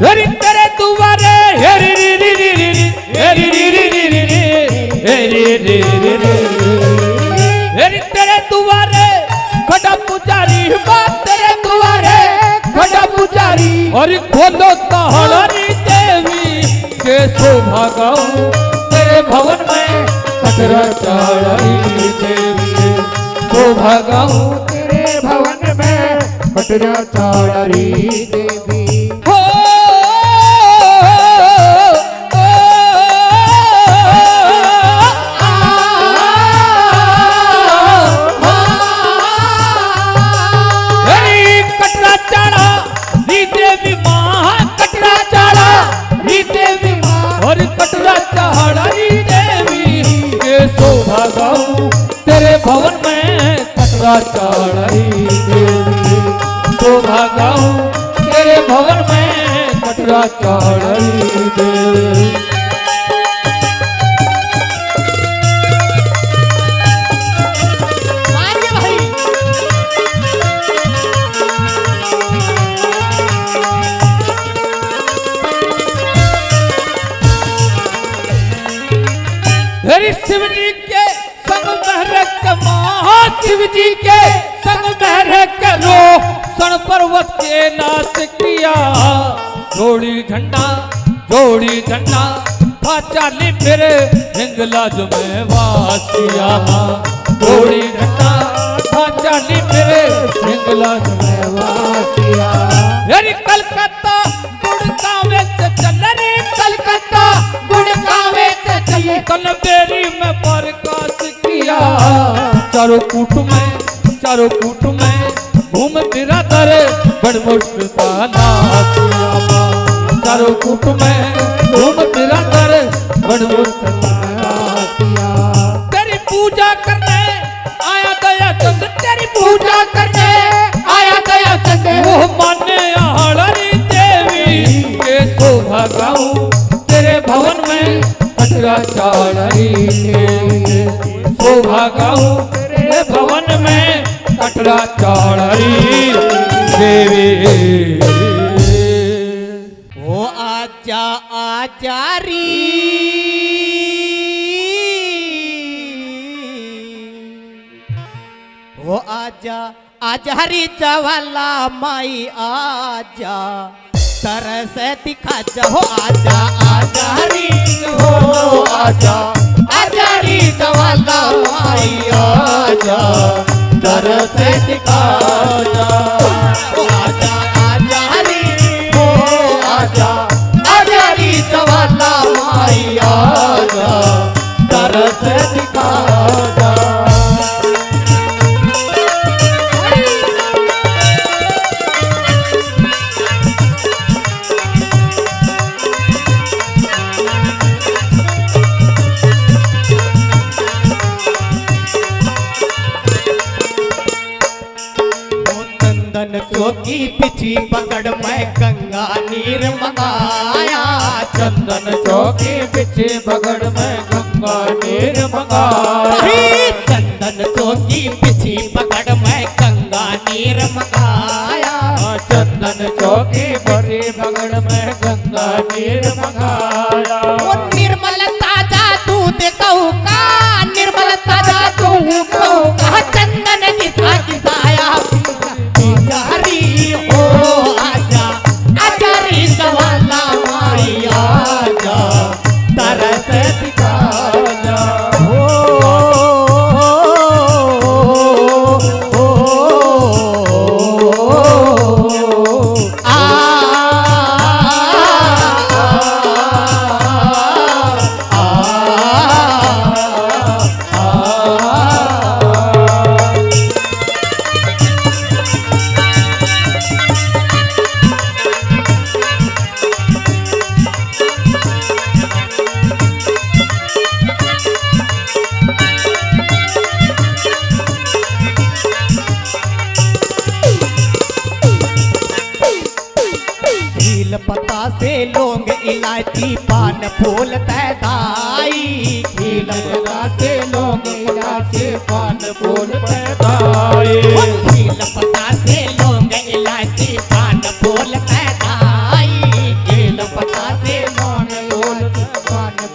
हरि तेरे दुआरे हरि री री री री हरि री री री री हरि री री री हरि तेरे दुआरे खड़ा पुजारी बात तेरे दुआरे खड़ा पुजारी और खोलो ताहरी देवी के शोभा गाऊं तेरे भवन में कटरा चाड़ी देवी शोभा गाऊं तेरे भवन में कटरा चाड़ी देवी हो कटरा चाड़ा री देवी मां कटरा चाड़ा री देवी मां और कटरा चाड़ा री देवी के शोभा गाऊं तेरे भवन में कटरा चाड़ा री देवी शोभा गाऊं तेरे भवन में कटरा चाड़ा री देवी शिव जी के संग महरे शिव जी के संग महरे करो सन पर्वत के नाश किया जोड़ी झंडा चाली फिर हिंगलाज में वास किया जोड़ी झंडा चाली फिर हिंगलाज में वास किया अरे कलकत्ता गुड़गांव से चल रे कलकत्ता गुड़गांव से चल कलबेरी में प्रकाश किया चारों कूट में घूम फिरा कर बड़ मुश्किल नाश किया चारों कूट में घूम फिरा कर बड़ मुश्किल नाश किया तेरी पूजा करने आया दया चंद तेरी पूजा करने आया दया चंद वो माने हरी देवी के शोभा गाऊं तेरे भवन में कटरा चाड़ी देवी शोभा गाऊं तेरे भवन में कटरा चाड़ी देवी ओ आजा आजा री ओ आजा आजा री जवाला माई आजा तरस दिखा जाओ आजा आजा री हो आजा आजा री जवाला माई आजा तरस दिखा जा आजा आजा री हो आजा आजा री जवाला माई आजा तरस दिखा जा चौकी पिछी पकड़ मैं गंगा नीर मंगाया चंदन चौकी पीछे पकड़ में गंगा नीर मंगाया चंदन चौकी पिछी पकड़ मैं गंगा नीर मंगाया चंदन चौकी पीछे पकड़ में गंगा नीर मंगाया निर्मल ताजा दूध कहू का निर्मल ताजा दूध कहू का चंदन किसा किसाया हरी हो आजा आजा री जवाला माई आजा तरस दिखा जा पताते लौंग इलायची पान फूल पैदाए खील पतासे लौंग इलायची पान फूल पैदाई खील पतासे पान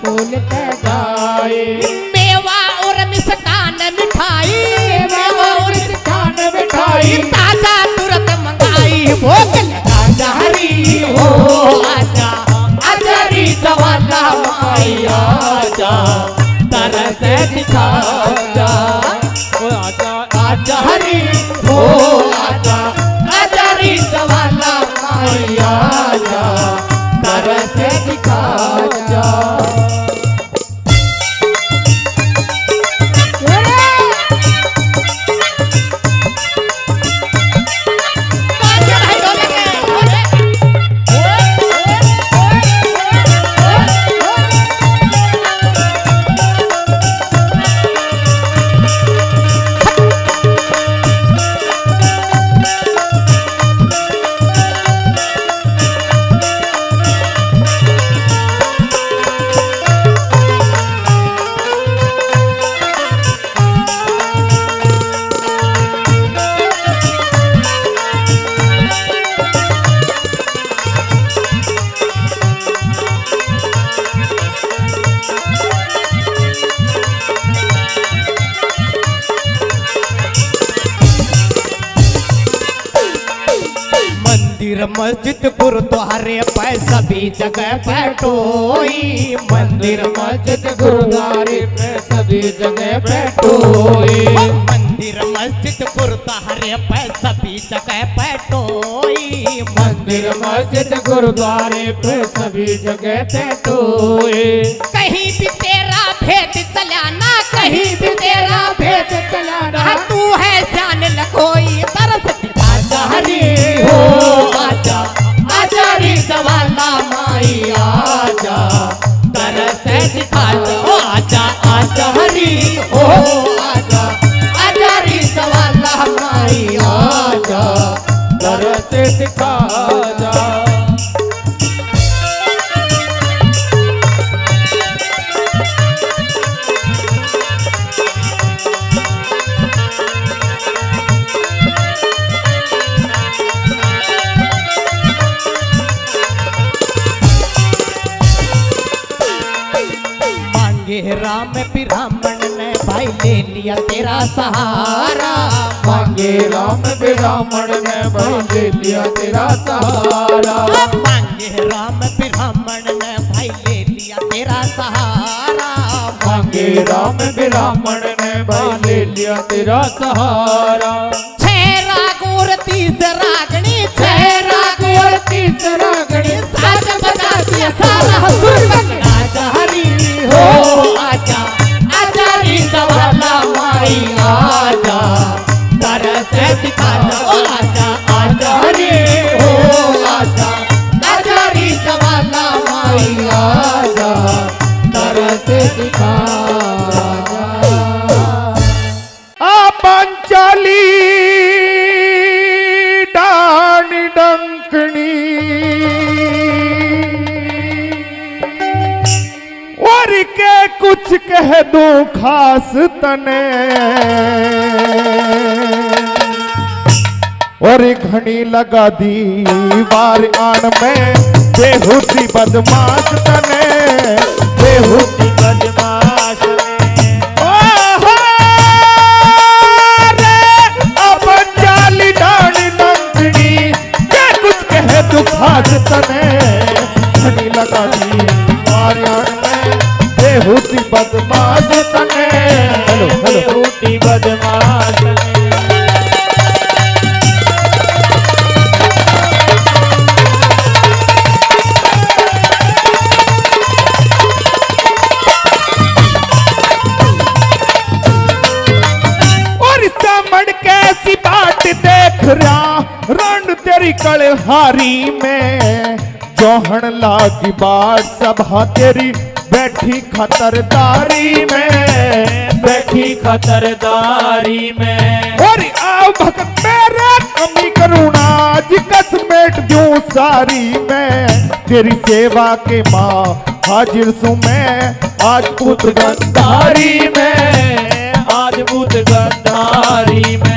फूल पैदाए मेवा और मिष्ठान मिठाई मेवा और मिष्ठान मिठाई ताजा तुरंत मंगाई भोग लगा जहरी हो आजा आजा री जवाला माई आजा तरस दिखा जा आजा आजा हरी हो आजा आजा री जवाला माई आजा तरस दिखा जा मंदिर मस्जिद गुरुद्वारे पे सभी जगह बैठोई मंदिर मस्जिद गुरुद्वारे पे सभी जगह बैठोए मंदिर मस्जिद गुरुद्वारे पे सभी जगह बैठोई मंदिर मस्जिद गुरुद्वारे पे सभी जगह बैठोए कहीं भी तेरा भेद चलाना कहीं भी तेरा भेद चलाना तू है जान लगोई तरस दिखा हरी हो आजा आजा री जवाला माई आजा तरस दिखा आजा आजा हरी हो आजा आजा री जवाला माई आजा तरस दिखा जा राम ब्राह्मण ने भाई ले लिया तेरा सहारा मांगे राम ब्राह्मण ने भाई ले लिया तेरा सहारा मांगे राम ब्राह्मण ने भाई ले लिया तेरा सहारा मांगे राम ब्राह्मण ने भाई ले लिया तेरा सहारा छेरा गोर तीस रागणी छेरा गोर तीस रागणी साज बजा दिया सारा सुर आजा हरी हो आजा आजा री जवाला माई आजा तरस दिखा आजा आजा हरी हो आजा आजा री जवाला माई आजा तरस दिखा पंचाली डान डंकनी और के कुछ कह दो खास तने और घनी लगा दीवार आन में बेहुदी बदमाश तने बेहुदी बदमाश हाथ तने घनी लगा दी मारियान में बेहुदी बदमाश तने बेहुदी बदमाश और समझ कैसी बात देख रहा रण तेरी कलहारी में जोहन लागी बाट सभा तेरी बैठी खतरदारी में बैठी खतरदारी में और आओ भक्त मेरे कमी करुणा जी कसमेट दूं सारी मैं, तेरी सेवा के माँ हाजिर सू मैं। आज पूत गंधारी में, आज पूत गंधारी में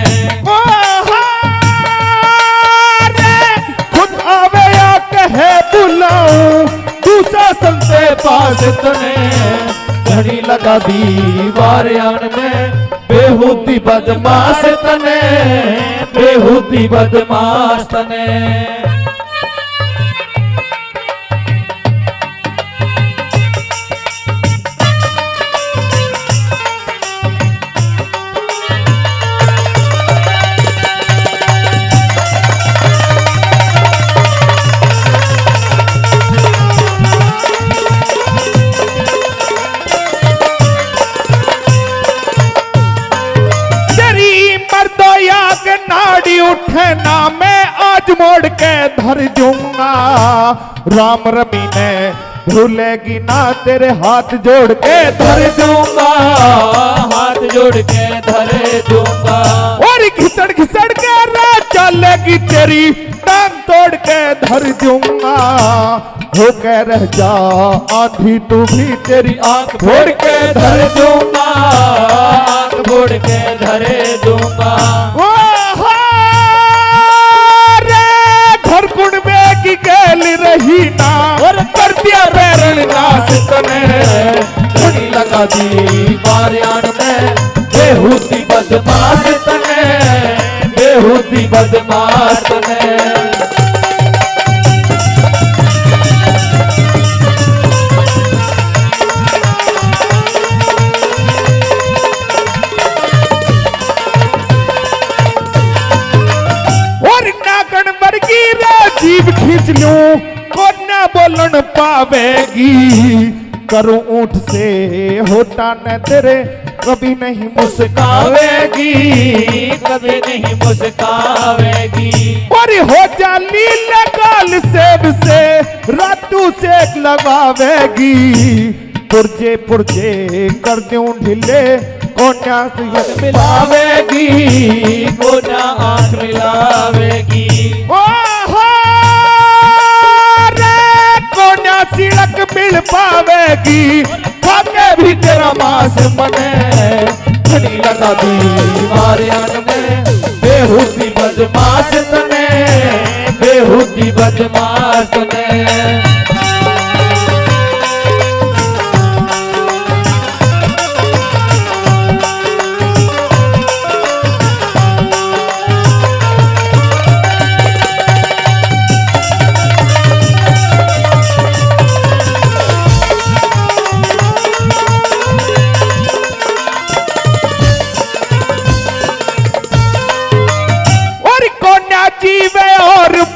खुद आवे या कहे बुलाऊं, दूसरा संते पास तने घड़ी लगा दीवार आन में। बेहूदी बदमाश तने, बेहूदी बदमाश तने। नाड़ी उठे ना मैं आज मोड़ के धर दूंगा। राम रमी ने भूलेगी ना तेरे हाथ जोड़ के धर दूंगा, हाथ जोड़ के धर दूंगा। और घिसड़ घिसड़ के राह चलेगी तेरी टांग तोड़ के धर दूंगा। हो के रह जा आंधी तू भी तेरी आंख फोड़ के धर दूंगा, आंख फोड़ के धर दूंगा। की गैल रही ना और कर दिया बैरन नाश तने। घड़ी लगा दीवार आन में, बेहूदी बदमाश तने, बेहूदी बदमाश तने। जीभ खींच लूं को न बोलन पावेगी। करूं ऊंट से होता न तेरे कभी नहीं मुस्कावेगी, कभी नहीं मुस्कावेगी। और हो जा लीला गाल सेब से रातू सेक लगावेगी। पुरजे पुरजे कर दूं ढीले कोन्या से मिलावेगी, कोन्या आंख मिलावेगी। सिड़क मिल पावेगी, खाके भी तेरा मांस बने। घड़ी लगा दीवार आन में, बेहूदी बदमाश तने, बेहूदी बदमाश तने।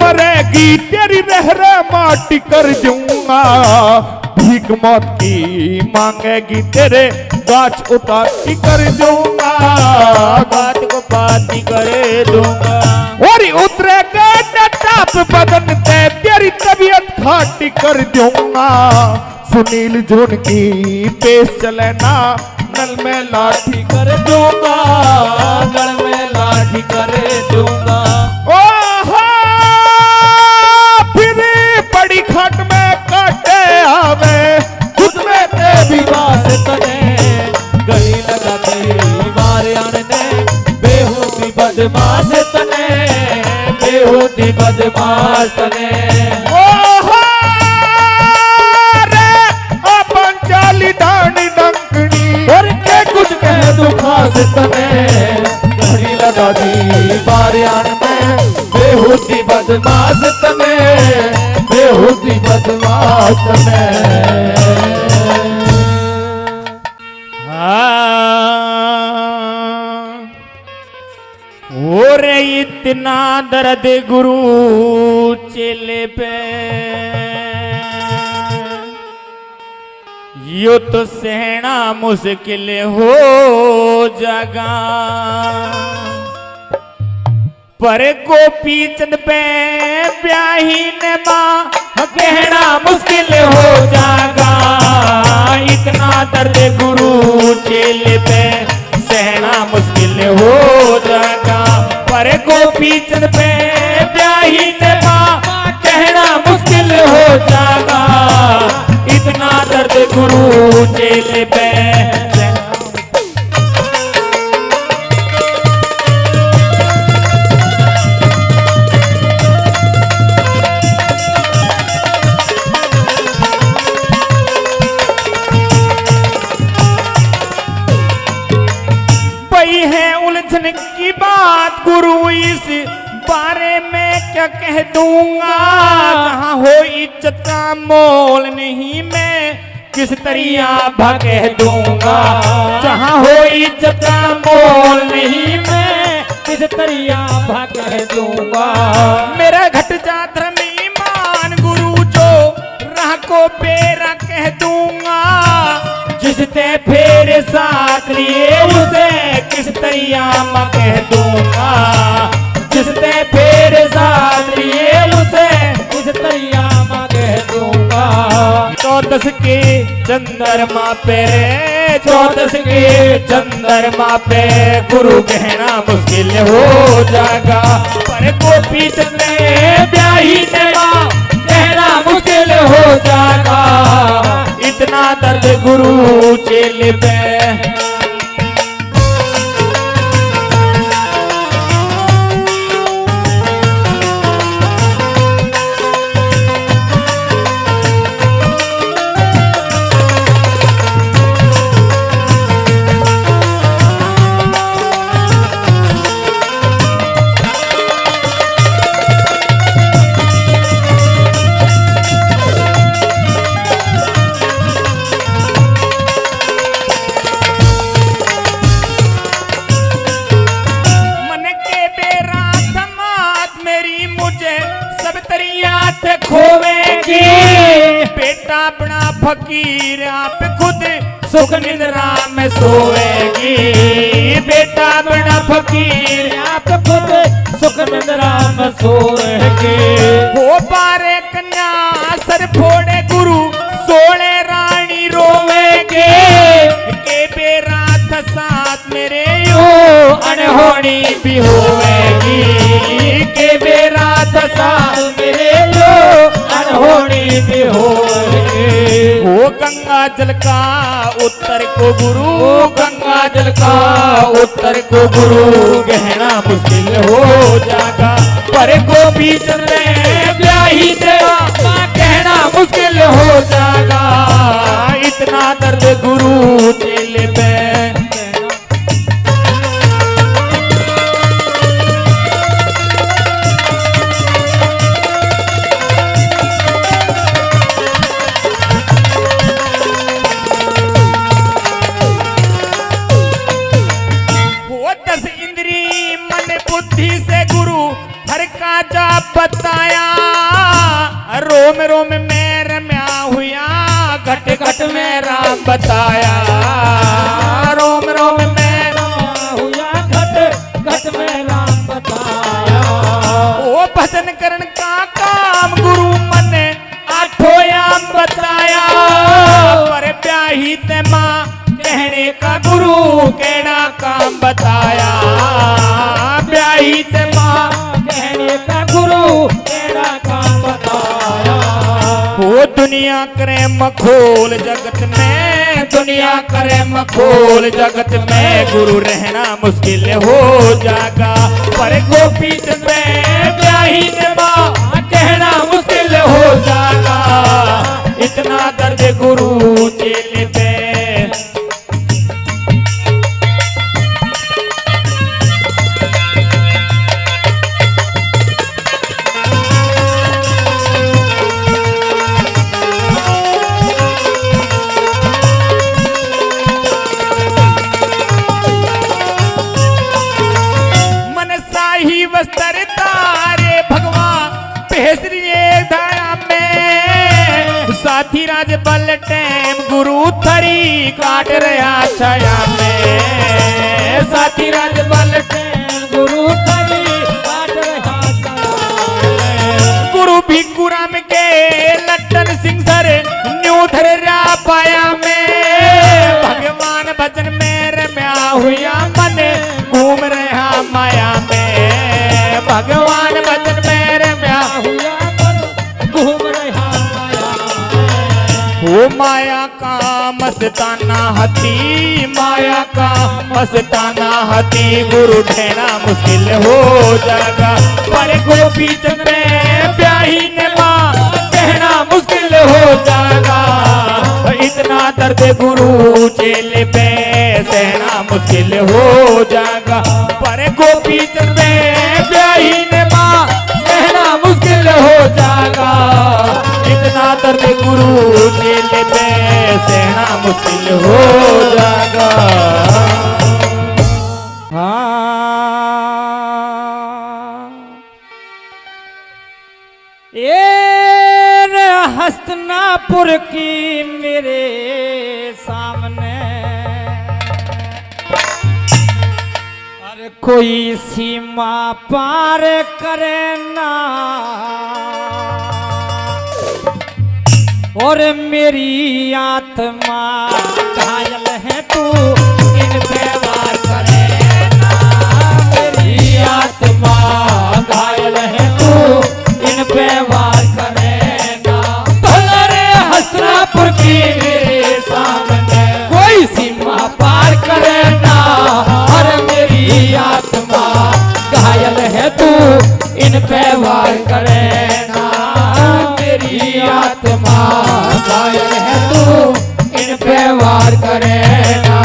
मरेगी तेरी रहरे माटी कर दूंगा। भीख मौत की मांगेगी तेरे गाछ उतार कर दूंगा, गाछ को पाती करे दूंगा। और उतरेगा टाप बदन ते तेरी तबीयत खाटी कर दूंगा। सुनील जून की पेश चले ना नल में लाठी कर दूंगा, गल में लाठी कर दूंगा। बड़ी खट में काटे आवे खुद में तेरी बात तने। गली लगा दीवार आन में, बेहूदी बदमाश तने, बेहूदी बदमाश तने। अपन चाली दानी डंकनी और के कुछ कह दू खास तने। घड़ी लगा दीवार आन में, बेहूदी बदमाश तने, बेहूदी बदमाश तने। और इतना दर्द गुरु चेले पे, यो तो सहना मुश्किल हो जागा। पर गोपी चंद पे ब्याही ने माँ कहना मुश्किल हो जागा। इतना दर्द गुरु चेले पे सहना मुश्किल हो जागा। पर गोपी चंद पे ब्याही ने माँ गुरु चेले पे वही है उलझन की बात गुरु इस बारे में क्या कह दूंगा। कहाँ हो इज्जत का मोल नहीं मैं किस तरिया कह दूंगा। जहाँ हो इज्जत का मोल नहीं मैं किस तरिया कह दूंगा। मेरा घट जा धर्म ईमान गुरु जो राह को बेरा कह दूंगा। जिसने फेर साथ लिए उसे किस तरिया कह दूंगा। जिसने फेर साथ लिए उसे किस तरिया कह दूंगा। 14 के चंद्रमा पे 14 के चंद्रमा पे गुरु कहना मुश्किल हो जाएगा। पर गोपी चंद्र ब्याही देवा कहना मुश्किल हो जाएगा। इतना दर्द गुरु चेले पे खोवेगी। बेटा बड़ा फकीर आप खुद सुख निद्रा में सोएगी। बेटा बड़ा फकीर आप खुद सुख निद्रा में सोएगी। वो बारे कन्या सर फोड़े गुरु 16 रानी रोवेगे। के बेरा था साथ मेरे यो अनहोनी भी होवेगी। के बेरा था साथ मेरे यो अनहोनी भी होवेगी। वो गंगा जल का उत्तर को गुरु गंगा जल का उत्तर को गुरु कहना मुश्किल हो जाएगा। पर गोपी चंद्र ब्याही देवा कहना मुश्किल हो जाएगा। इतना दर्द गुरु चेले पे बताया। रोम रोम में रम्या हुआ घट घट में राम बताया। रोम रोम में रम्या हुआ घट घट में राम बताया। वो भजन करण का काम गुरु मन आठोयाम बताया। पर ब्याही ते माँ कहने का गुरु केड़ा काम बताया। ब्याही ते माँ कहने का गुरु तेरा काम बताया। वो दुनिया करे मखोल जगत में दुनिया करे मखोल जगत में गुरु रहना मुश्किल हो जाएगा। पर गोपी चंद्र ब्याही देवा कहना मुश्किल हो जाएगा। इतना दर्द गुरु चेले पे वस्त्र तारे भगवान पेशरिए धाया में। साथी राज बल टैम गुरु थरी काट रहा छाया में। साथी राज बल टैम गुरु थरी काट रहा छाया। गुरु भिक्खू राम के लट्टन सिंह सर न्यू धर रहा पाया में। भगवान भजन में रम्या हुआ मन घूम रहा माया में। भगवान भजन में रम्या हुआ घूम रहा माया। वो माया का मस्ताना हाथी, माया का मस्ताना हाथी, गुरु ठहरा मुश्किल हो जाएगा। पर गोपी चंद में ब्याही ने माँ कहना मुश्किल हो जाएगा। इतना दर्द गुरु चेले पे सहना मुश्किल हो जाएगा। पर गोपी चंद में ब्याही ने माँ कहना मुश्किल हो जाएगा। इतना दर्द गुरु चेले पे सहना मुश्किल हो जाएगा। ये हस्तनापुर की मेरे सामने अरे कोई सीमा पार करे ना, और मेरी आत्मा घायल है तू इन पे वार करे ना। मेरी आत्मा घायल है तू इन पे वार करे ना। भले हस्तनापुर की मेरे सामने कोई सीमा पार करे ना, और मेरी आत्मा घायल है तू इन पे वार करे ना। मेरी आत्मा घायल है तू इन पे वार करे ना।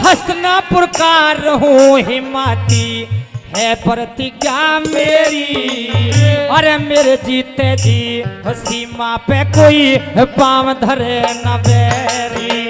हस्तनापुर का रहूं हिम्मती है प्रतिज्ञा मेरी, अरे मेरे जीते जी सीमा पे कोई पाँव धरे न बैरी।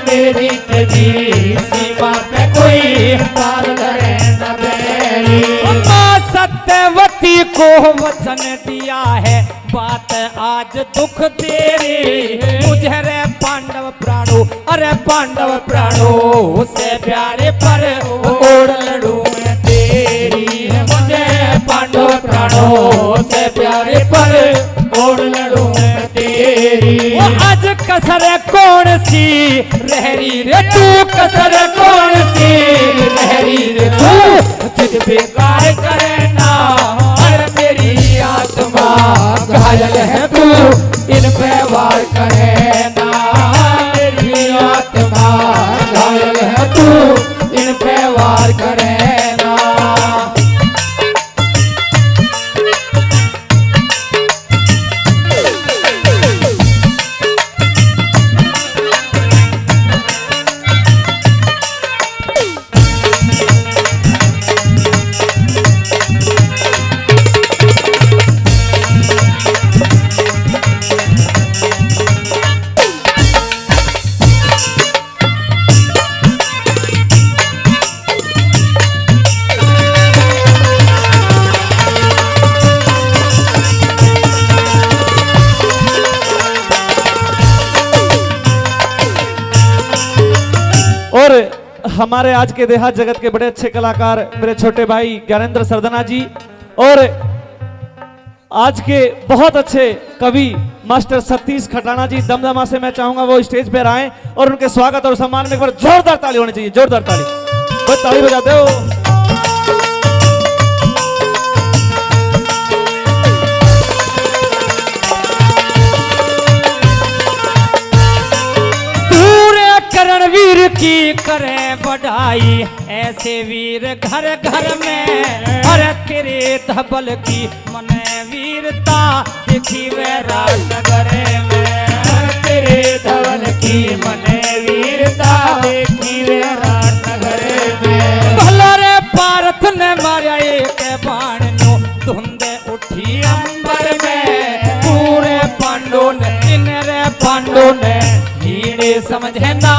मेरे जीते जी सीमा पे कोई पाँव धरे न बैरी। माँ सत्यवती को वचन दिया है बात आज दुख तेरी, मुझे रे पांडव प्राणो, अरे पांडव प्राणो से प्यारे पर ओढ़ लड़ू मैं तेरी। मुझे पांडव प्राणो से प्यारे पर ओढ़ लड़ू मैं तेरी। वो आज कसर कौन सी रहरी रे तू, कसर कौन सी रहरी रे तू, जिद बेकार करे ना, अरे मेरी आत्मा घायल है तू इन पे वार करे ना। मेरी आत्मा घायल है तू इन पे वार करे ना। और हमारे आज के देहात जगत के बड़े अच्छे कलाकार मेरे छोटे भाई ज्ञानेंद्र सरदना जी, और आज के बहुत अच्छे कवि मास्टर सतीश खटाना जी दमदमा से मैं चाहूंगा वो स्टेज पर आए और उनके स्वागत और सम्मान में एक बार जोरदार ताली होनी चाहिए। जोरदार ताली, बस ताली बजाते हो। वीर की करे बढ़ाई ऐसे वीर घर घर में, अरे तेरे धबल की मने वीरता देखी वे राजनगर में। तेरे धबल की मने वीरता देखी वे राजनगर में। भला रे भारत ने मारा एक बाण नो धुंधे उठी अंबर में, पूरे पांडो ने रे पांडो ने हीरे समझे ना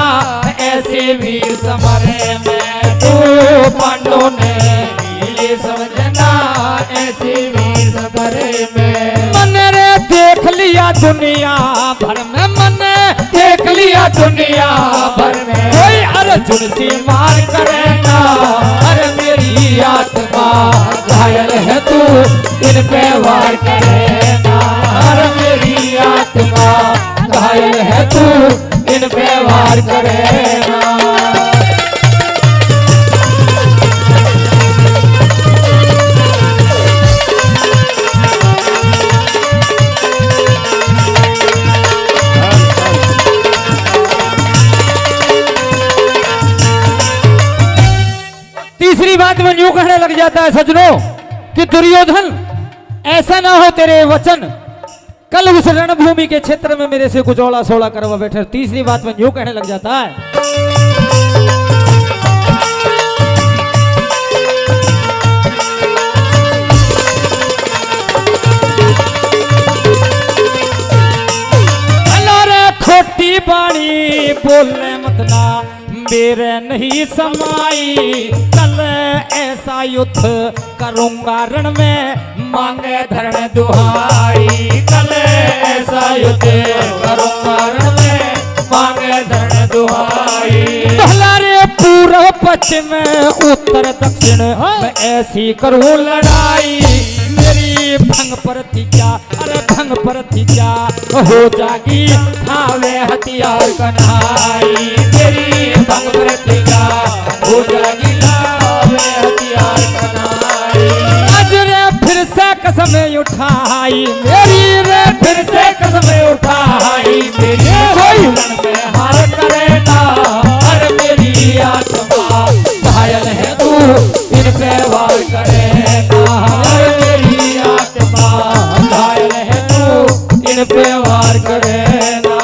ऐसे वीर समरे में। तू पांडो ने हीरे समझना ऐसे वीर समरे में। मैंने रे देख लिया दुनिया भर में, मैंने देख लिया दुनिया भर में, कोई अर्जुन से मार करे ना, अरे मेरी आत्मा घायल है तू इन पे वार करे ना। अरे मेरी तू इन पे वार करे ना। तीसरी बात में यूं कहने लग जाता है सजनों कि दुर्योधन ऐसा ना हो तेरे वचन कल उस रणभूमि के क्षेत्र में मेरे से कुछ ओला सोला करवा बैठे। तीसरी बात में यूं कहने लग जाता है खोटी बाणी बोलने मत ना मेरे नहीं समाई। कल ऐसा युद्ध करूंगा रण में मांगे धरण दुहाई। कल ऐसा युद्ध करूंगा रण में मांगे धरण दुहाई। रे पूर्व पश्चिम उत्तर दक्षिण मैं ऐसी करूं लड़ाई। मेरी भंग प्रतिज्ञा अरे भंग प्रतिज्ञा हो जागी थावे हथियार कन्हाई। मेरी भंग प्रतिज्ञा हो जागी थावे हथियार कन्हाई। आज रे फिर से कसम उठाई मेरी रे फिर से कसम उठाई। मेरी कोई रण में हार करे ना अरे मेरी आत्मा घायल है तू इन पे वार करे ना। मेरी आत्मा घायल है तू इन पे वार करे ना।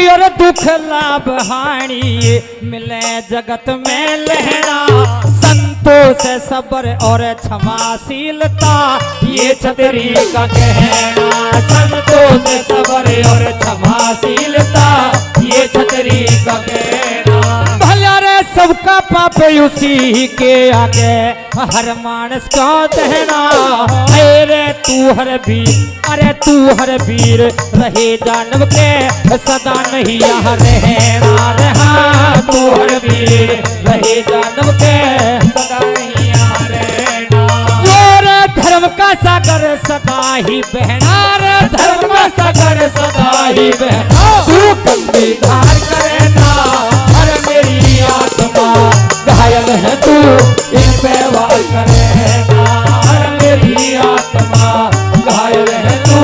और दुख लाभ हानि मिले जगत में लहरा। संतोष सब्र और क्षमाशीलता ये छतरी का कहना। संतोष सब्र और क्षमाशीलता ये छतरी का कहना। भला रे सबका पाप उसी के आगे हर मानस का दहना। अरे तू हर वीर अरे तू हर वीर रहे जानव के सदा नहीं यहाँ रहना। रहा तू हर वीर रहे जानव के सदा नहीं यहाँ रहना। और धर्म का सागर सदा ही बहना। धर्म का सागर सदा ही बहना। तू कभी धार करे ना अरे मेरी आत्मा घायल है तू इन पे वार करे ना। अरे मेरी आत्मा घायल है तू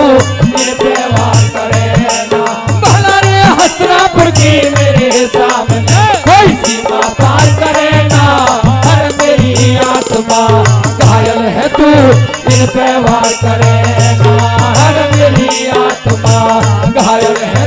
इन पे वार करे ना। भला रे हस्तिनापुर की मेरे सामने कोई सीमा पार करे ना। अरे मेरी आत्मा घायल है तू इन पे वार करे ना। अरे मेरी आत्मा घायल है